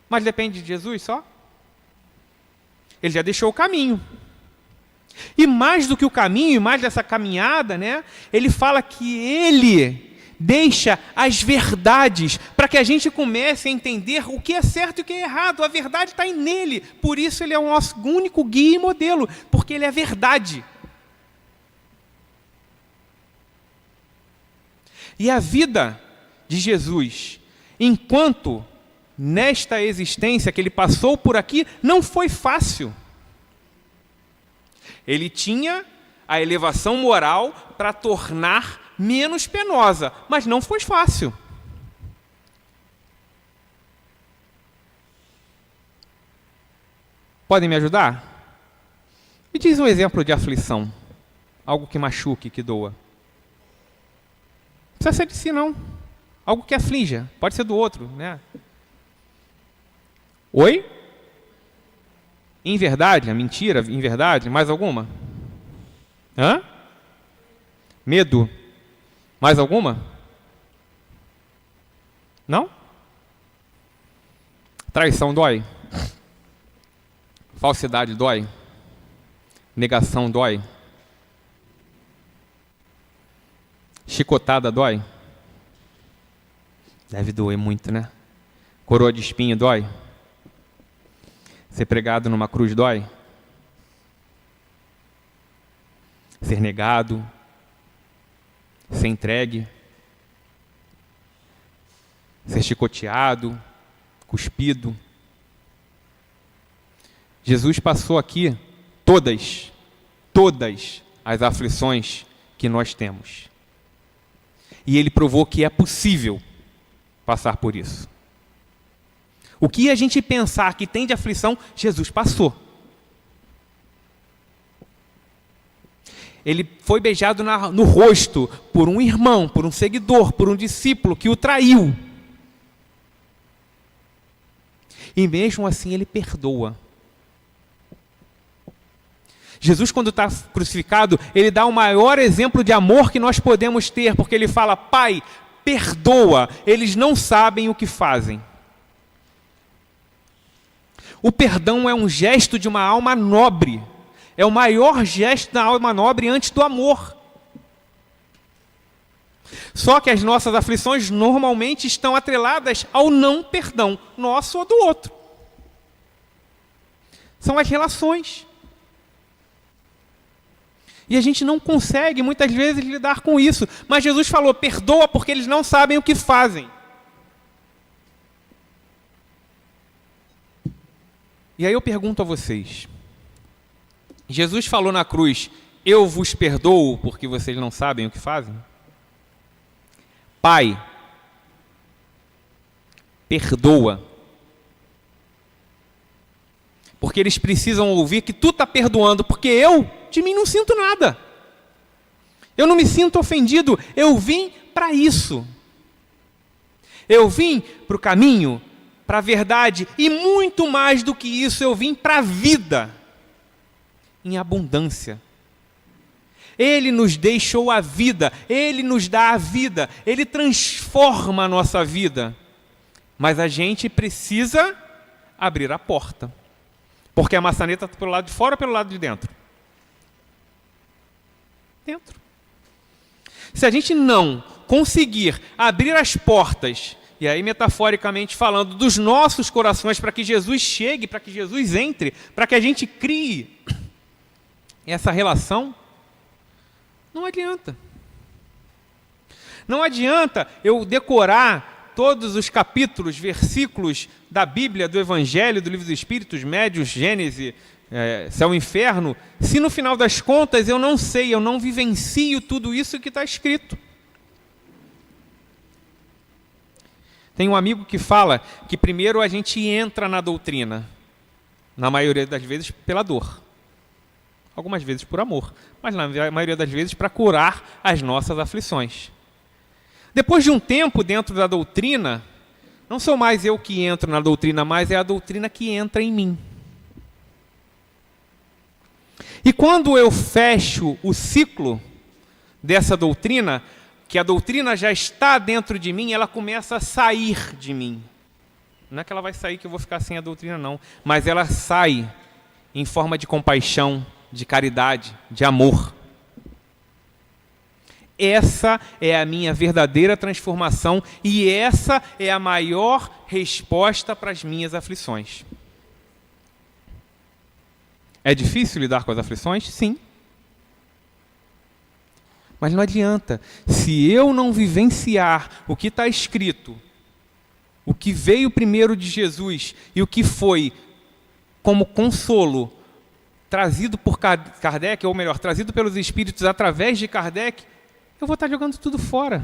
Mas depende de Jesus só? Ele já deixou o caminho. E mais do que o caminho, e mais dessa caminhada, né, ele fala que ele deixa as verdades para que a gente comece a entender o que é certo e o que é errado. A verdade está nele. Por isso ele é o nosso único guia e modelo, porque ele é a verdade. E a vida de Jesus, enquanto nesta existência que ele passou por aqui, não foi fácil. Ele tinha a elevação moral para tornar menos penosa, mas não foi fácil. Podem me ajudar? Me diz um exemplo de aflição, algo que machuque, que doa. Não precisa ser de si, não. Algo que aflija, pode ser do outro, né? Oi? Em verdade, a mentira, em verdade, mais alguma? Hã? Medo, mais alguma? Não? Traição dói? Falsidade dói? Negação dói? Chicotada dói? Deve doer muito, né? Coroa de espinho dói? Ser pregado numa cruz dói? Ser negado? Ser entregue? Ser chicoteado? Cuspido? Jesus passou aqui todas as aflições que nós temos. E ele provou que é possível passar por isso. O que a gente pensar que tem de aflição, Jesus passou. Ele foi beijado no rosto por um irmão, por um seguidor, por um discípulo que o traiu. E mesmo assim ele perdoa. Jesus, quando está crucificado, ele dá o maior exemplo de amor que nós podemos ter, porque ele fala: Pai, perdoa, eles não sabem o que fazem. O perdão é um gesto de uma alma nobre. É o maior gesto da alma nobre antes do amor. Só que as nossas aflições normalmente estão atreladas ao não perdão, nosso ou do outro. São as relações. E a gente não consegue, muitas vezes, lidar com isso. Mas Jesus falou: perdoa porque eles não sabem o que fazem. E aí eu pergunto a vocês. Jesus falou na cruz: eu vos perdoo porque vocês não sabem o que fazem? Pai, perdoa. Porque eles precisam ouvir que tu está perdoando, porque eu, de mim, não sinto nada. Eu não me sinto ofendido, eu vim para isso. Eu vim para o caminho, para a verdade, e muito mais do que isso, eu vim para a vida, em abundância. Ele nos deixou a vida, Ele nos dá a vida, Ele transforma a nossa vida. Mas a gente precisa abrir a porta. Porque a maçaneta está pelo lado de fora ou pelo lado de dentro? Dentro. Se a gente não conseguir abrir as portas, e aí metaforicamente falando, dos nossos corações, para que Jesus chegue, para que Jesus entre, para que a gente crie essa relação, não adianta. Não adianta eu decorar todos os capítulos, versículos da Bíblia, do Evangelho, do Livro dos Espíritos, Médiuns, Gênesis, Céu e Inferno, se no final das contas eu não sei, eu não vivencio tudo isso que está escrito. Tem um amigo que fala que primeiro a gente entra na doutrina, na maioria das vezes pela dor. Algumas vezes por amor, mas na maioria das vezes para curar as nossas aflições. Depois de um tempo dentro da doutrina, não sou mais eu que entro na doutrina, mas é a doutrina que entra em mim. E quando eu fecho o ciclo dessa doutrina, que a doutrina já está dentro de mim, ela começa a sair de mim. Não é que ela vai sair que eu vou ficar sem a doutrina, não. Mas ela sai em forma de compaixão, de caridade, de amor. Essa é a minha verdadeira transformação e essa é a maior resposta para as minhas aflições. É difícil lidar com as aflições? Sim. Mas não adianta. Se eu não vivenciar o que está escrito, o que veio primeiro de Jesus e o que foi como consolo trazido por Kardec, ou melhor, trazido pelos espíritos através de Kardec, eu vou estar jogando tudo fora.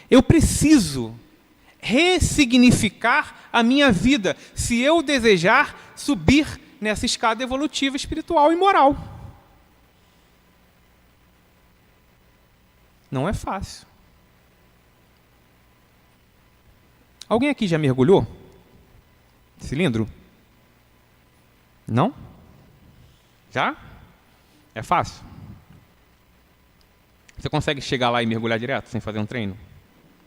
Eu preciso ressignificar a minha vida se eu desejar subir nessa escada evolutiva, espiritual e moral. Não é fácil. Alguém aqui já mergulhou? Cilindro? Não? Já? É fácil? Você consegue chegar lá e mergulhar direto, sem fazer um treino?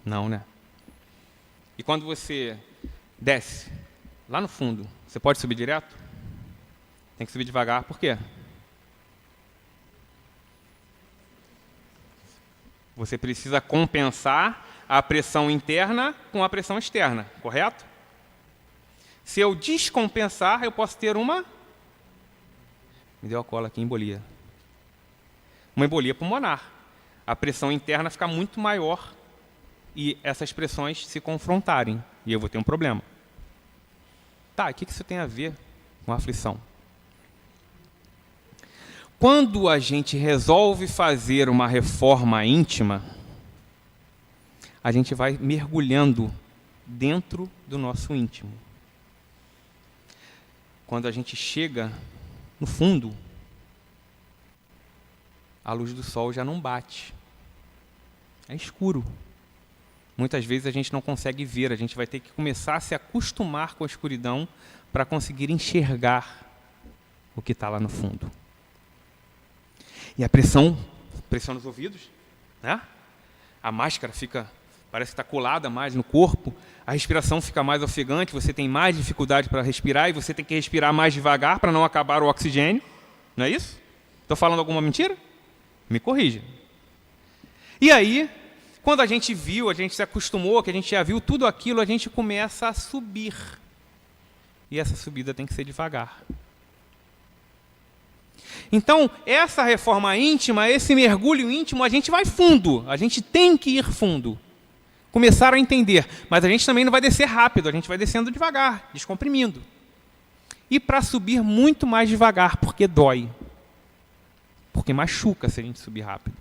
Não, né? E quando você desce, lá no fundo, você pode subir direto? Tem que subir devagar, por quê? Você precisa compensar a pressão interna com a pressão externa, correto? Se eu descompensar, eu posso ter uma... Me deu a cola aqui, embolia. Uma embolia pulmonar. A pressão interna fica muito maior e essas pressões se confrontarem. E eu vou ter um problema. Tá, o que isso tem a ver com a aflição? Quando a gente resolve fazer uma reforma íntima, a gente vai mergulhando dentro do nosso íntimo. Quando a gente chega no fundo, a luz do sol já não bate. É escuro. Muitas vezes a gente não consegue ver, a gente vai ter que começar a se acostumar com a escuridão para conseguir enxergar o que está lá no fundo. E a pressão nos ouvidos, né? A máscara parece que está colada mais no corpo, a respiração fica mais ofegante, você tem mais dificuldade para respirar e você tem que respirar mais devagar para não acabar o oxigênio. Não é isso? Estou falando alguma mentira? Me corrija. E aí, quando a gente viu, a gente se acostumou, que a gente já viu tudo aquilo, a gente começa a subir. E essa subida tem que ser devagar. Então, essa reforma íntima, esse mergulho íntimo, a gente vai fundo. A gente tem que ir fundo. Começaram a entender. Mas a gente também não vai descer rápido, a gente vai descendo devagar, descomprimindo. E para subir muito mais devagar, porque dói. Porque machuca se a gente subir rápido.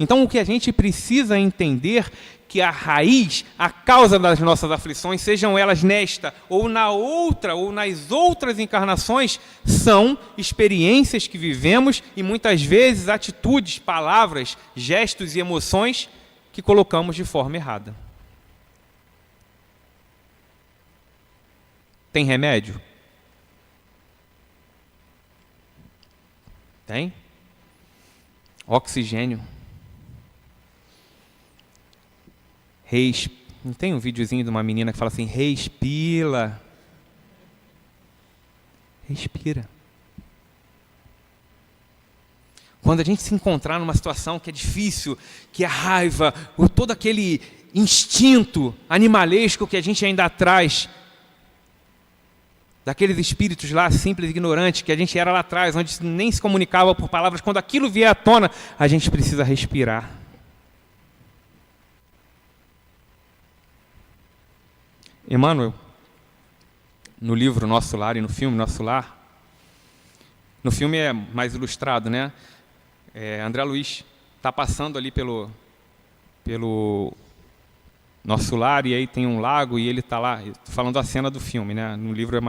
Então, o que a gente precisa entender que a raiz, a causa das nossas aflições, sejam elas nesta ou na outra, ou nas outras encarnações, são experiências que vivemos e muitas vezes atitudes, palavras, gestos e emoções que colocamos de forma errada. Tem remédio? Tem? Oxigênio. Não tem um videozinho de uma menina que fala assim, respira. Respira. Quando a gente se encontrar numa situação que é difícil, que é raiva, ou todo aquele instinto animalesco que a gente ainda traz, daqueles espíritos lá simples e ignorantes que a gente era lá atrás, onde nem se comunicava por palavras, quando aquilo vier à tona, a gente precisa respirar. Emmanuel, no livro Nosso Lar e no filme Nosso Lar, no filme é mais ilustrado, né? André Luiz está passando ali pelo Nosso Lar, e aí tem um lago e ele está lá, falando a cena do filme, né? No livro é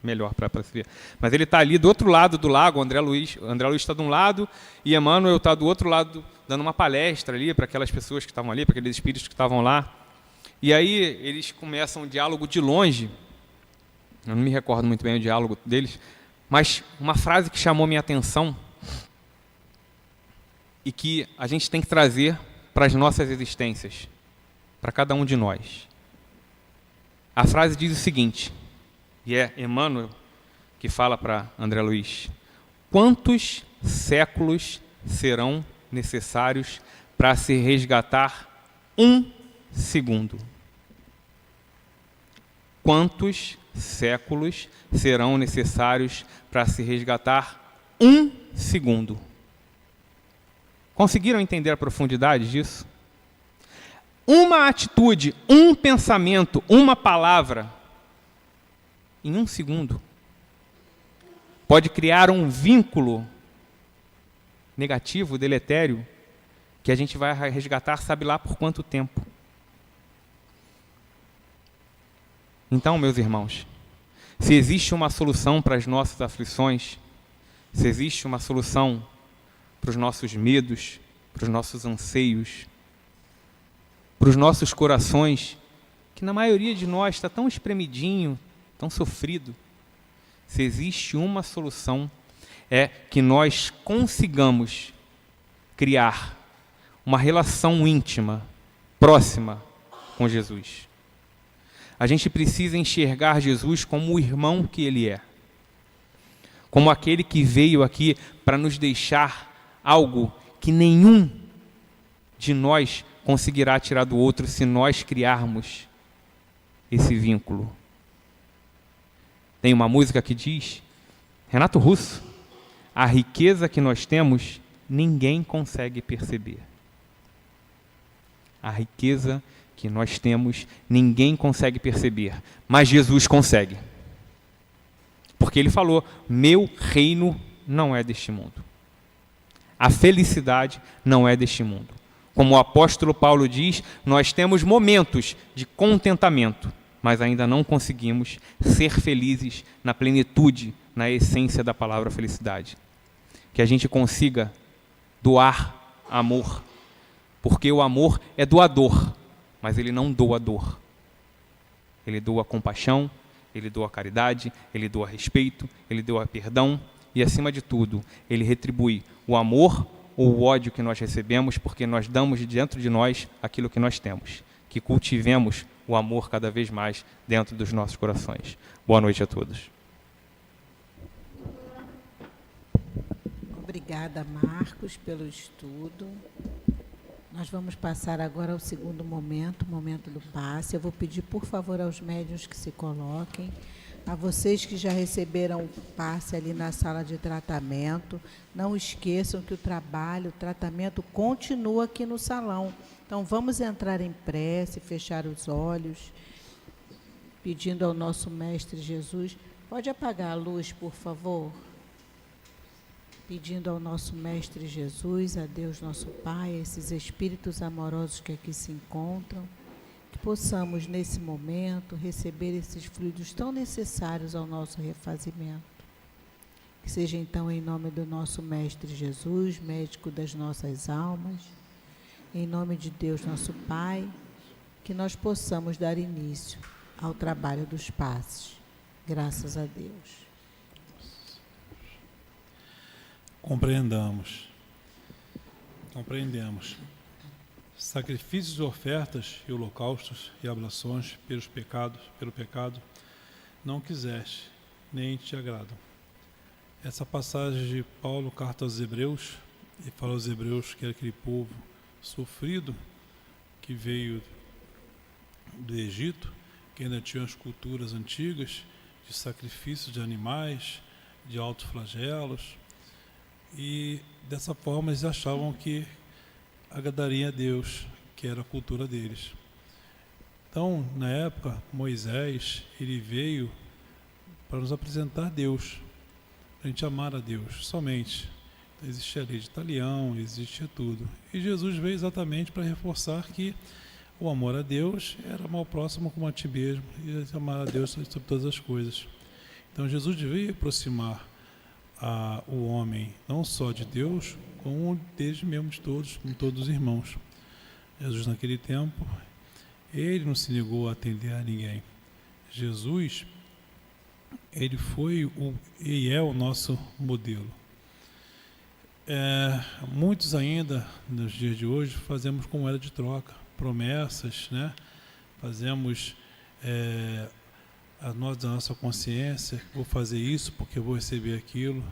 melhor para se ver. Mas ele está ali do outro lado do lago, o André Luiz está de um lado e Emmanuel está do outro lado, dando uma palestra ali para aquelas pessoas que estavam ali, para aqueles espíritos que estavam lá. E aí eles começam um diálogo de longe, eu não me recordo muito bem o diálogo deles, mas uma frase que chamou minha atenção e que a gente tem que trazer para as nossas existências, para cada um de nós. A frase diz o seguinte, e é Emmanuel que fala para André Luiz: quantos séculos serão necessários para se resgatar um segundo? Quantos séculos serão necessários para se resgatar um segundo? Conseguiram entender a profundidade disso? Uma atitude, um pensamento, uma palavra, em um segundo, pode criar um vínculo negativo, deletério, que a gente vai resgatar sabe lá por quanto tempo. Então, meus irmãos, se existe uma solução para as nossas aflições, se existe uma solução para os nossos medos, para os nossos anseios, para os nossos corações, que na maioria de nós está tão espremidinho, tão sofrido, se existe uma solução, é que nós consigamos criar uma relação íntima, próxima com Jesus. A gente precisa enxergar Jesus como o irmão que Ele é, como aquele que veio aqui para nos deixar algo que nenhum de nós conseguirá tirar do outro se nós criarmos esse vínculo. Tem uma música que diz, Renato Russo, a riqueza que nós temos, ninguém consegue perceber. A riqueza que nós temos, ninguém consegue perceber, mas Jesus consegue. Porque Ele falou, meu reino não é deste mundo. A felicidade não é deste mundo. Como o apóstolo Paulo diz, nós temos momentos de contentamento, mas ainda não conseguimos ser felizes na plenitude, na essência da palavra felicidade. Que a gente consiga doar amor, porque o amor é doador, mas ele não doa dor. Ele doa compaixão, ele doa caridade, ele doa respeito, ele doa perdão e, acima de tudo, ele retribui o amor ou o ódio que nós recebemos, porque nós damos de dentro de nós aquilo que nós temos. Que cultivemos o amor cada vez mais dentro dos nossos corações. Boa noite a todos. Obrigada, Marcos, pelo estudo. Nós vamos passar agora ao segundo momento, o momento do passe. Eu vou pedir, por favor, aos médiuns que se coloquem. A vocês que já receberam o passe ali na sala de tratamento, não esqueçam que o tratamento continua aqui no salão. Então, vamos entrar em prece, fechar os olhos, pedindo ao nosso Mestre Jesus. Pode apagar a luz, por favor? pedindo ao nosso Mestre Jesus, a Deus nosso Pai, a esses espíritos amorosos que aqui se encontram, que possamos nesse momento receber esses fluidos tão necessários ao nosso refazimento. Que seja então em nome do nosso Mestre Jesus, médico das nossas almas, em nome de Deus nosso Pai, que nós possamos dar início ao trabalho dos passes. Graças a Deus. Compreendemos. Sacrifícios, ofertas e holocaustos e ablações pelo pecado, não quiseste, nem te agradam. Essa passagem de Paulo, carta aos Hebreus, e fala aos Hebreus que era aquele povo sofrido que veio do Egito, que ainda tinha as culturas antigas de sacrifício de animais, de altos flagelos, e dessa forma eles achavam que agradaria a Deus, que era a cultura deles. Então, na época, Moisés, ele veio para nos apresentar Deus, para a gente amar a Deus somente. Então, existia a lei de Talião, existia tudo. E Jesus veio exatamente para reforçar que o amor a Deus era amar o próximo como a ti mesmo, e amar a Deus sobre todas as coisas. Então, Jesus veio aproximar o homem, não só de Deus, como desde mesmo de todos, com todos os irmãos. Jesus, naquele tempo, ele não se negou a atender a ninguém. Jesus, ele foi e é o nosso modelo. Muitos ainda, nos dias de hoje, fazemos como era de troca, promessas, né? Fazemos a nossa consciência, vou fazer isso porque eu vou receber aquilo.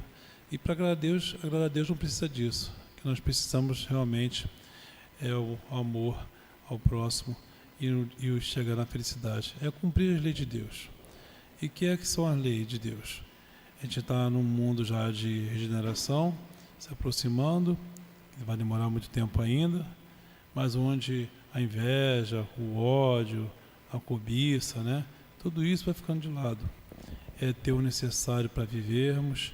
E para agradar a Deus não precisa disso. O que nós precisamos realmente é o amor ao próximo e o chegar na felicidade. É cumprir as leis de Deus. E o que são as leis de Deus? A gente está num mundo já de regeneração, se aproximando, que vai demorar muito tempo ainda, mas onde a inveja, o ódio, a cobiça, né? Tudo isso vai ficando de lado. É ter o necessário para vivermos,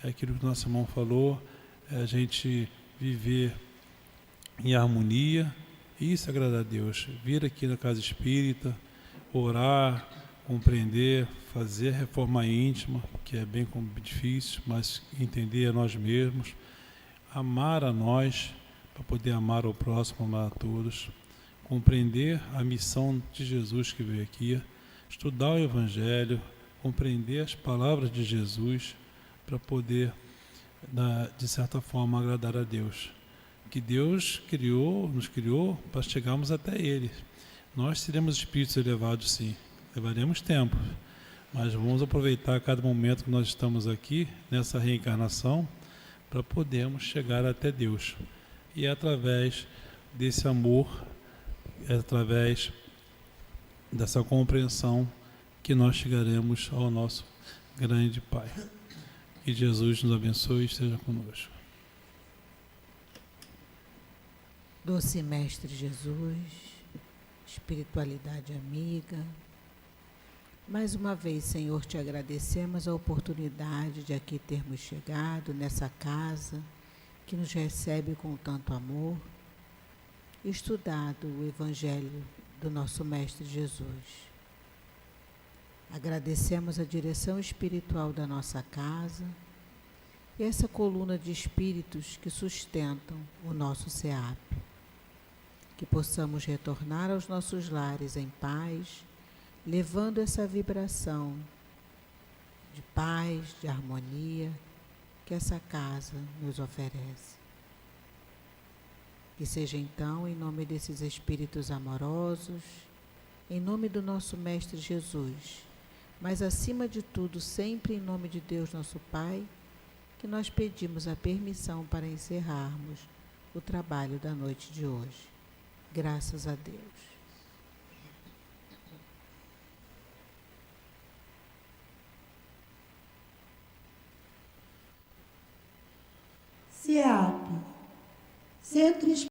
é aquilo que o nosso irmão falou, é a gente viver em harmonia, e isso agrada a Deus. Vir aqui na casa espírita, orar, compreender, fazer reforma íntima, que é bem difícil, mas entender a nós mesmos, amar a nós, para poder amar ao próximo, amar a todos, compreender a missão de Jesus que veio aqui, estudar o Evangelho, compreender as palavras de Jesus, para poder, de certa forma, agradar a Deus. Que Deus nos criou para chegarmos até Ele. Nós seremos espíritos elevados, sim. Levaremos tempo, mas vamos aproveitar cada momento que nós estamos aqui, nessa reencarnação, para podermos chegar até Deus. E é através desse amor, é através dessa compreensão que nós chegaremos ao nosso grande Pai. Que Jesus nos abençoe e esteja conosco. Doce Mestre Jesus, espiritualidade amiga, mais uma vez, Senhor, te agradecemos a oportunidade de aqui termos chegado nessa casa que nos recebe com tanto amor, estudado o Evangelho do nosso Mestre Jesus. Agradecemos a direção espiritual da nossa casa e essa coluna de espíritos que sustentam o nosso SEAP. Que possamos retornar aos nossos lares em paz, levando essa vibração de paz, de harmonia que essa casa nos oferece. Que seja então, em nome desses espíritos amorosos, em nome do nosso Mestre Jesus, mas acima de tudo, sempre em nome de Deus nosso Pai, que nós pedimos a permissão para encerrarmos o trabalho da noite de hoje. Graças a Deus. SEAP, Centro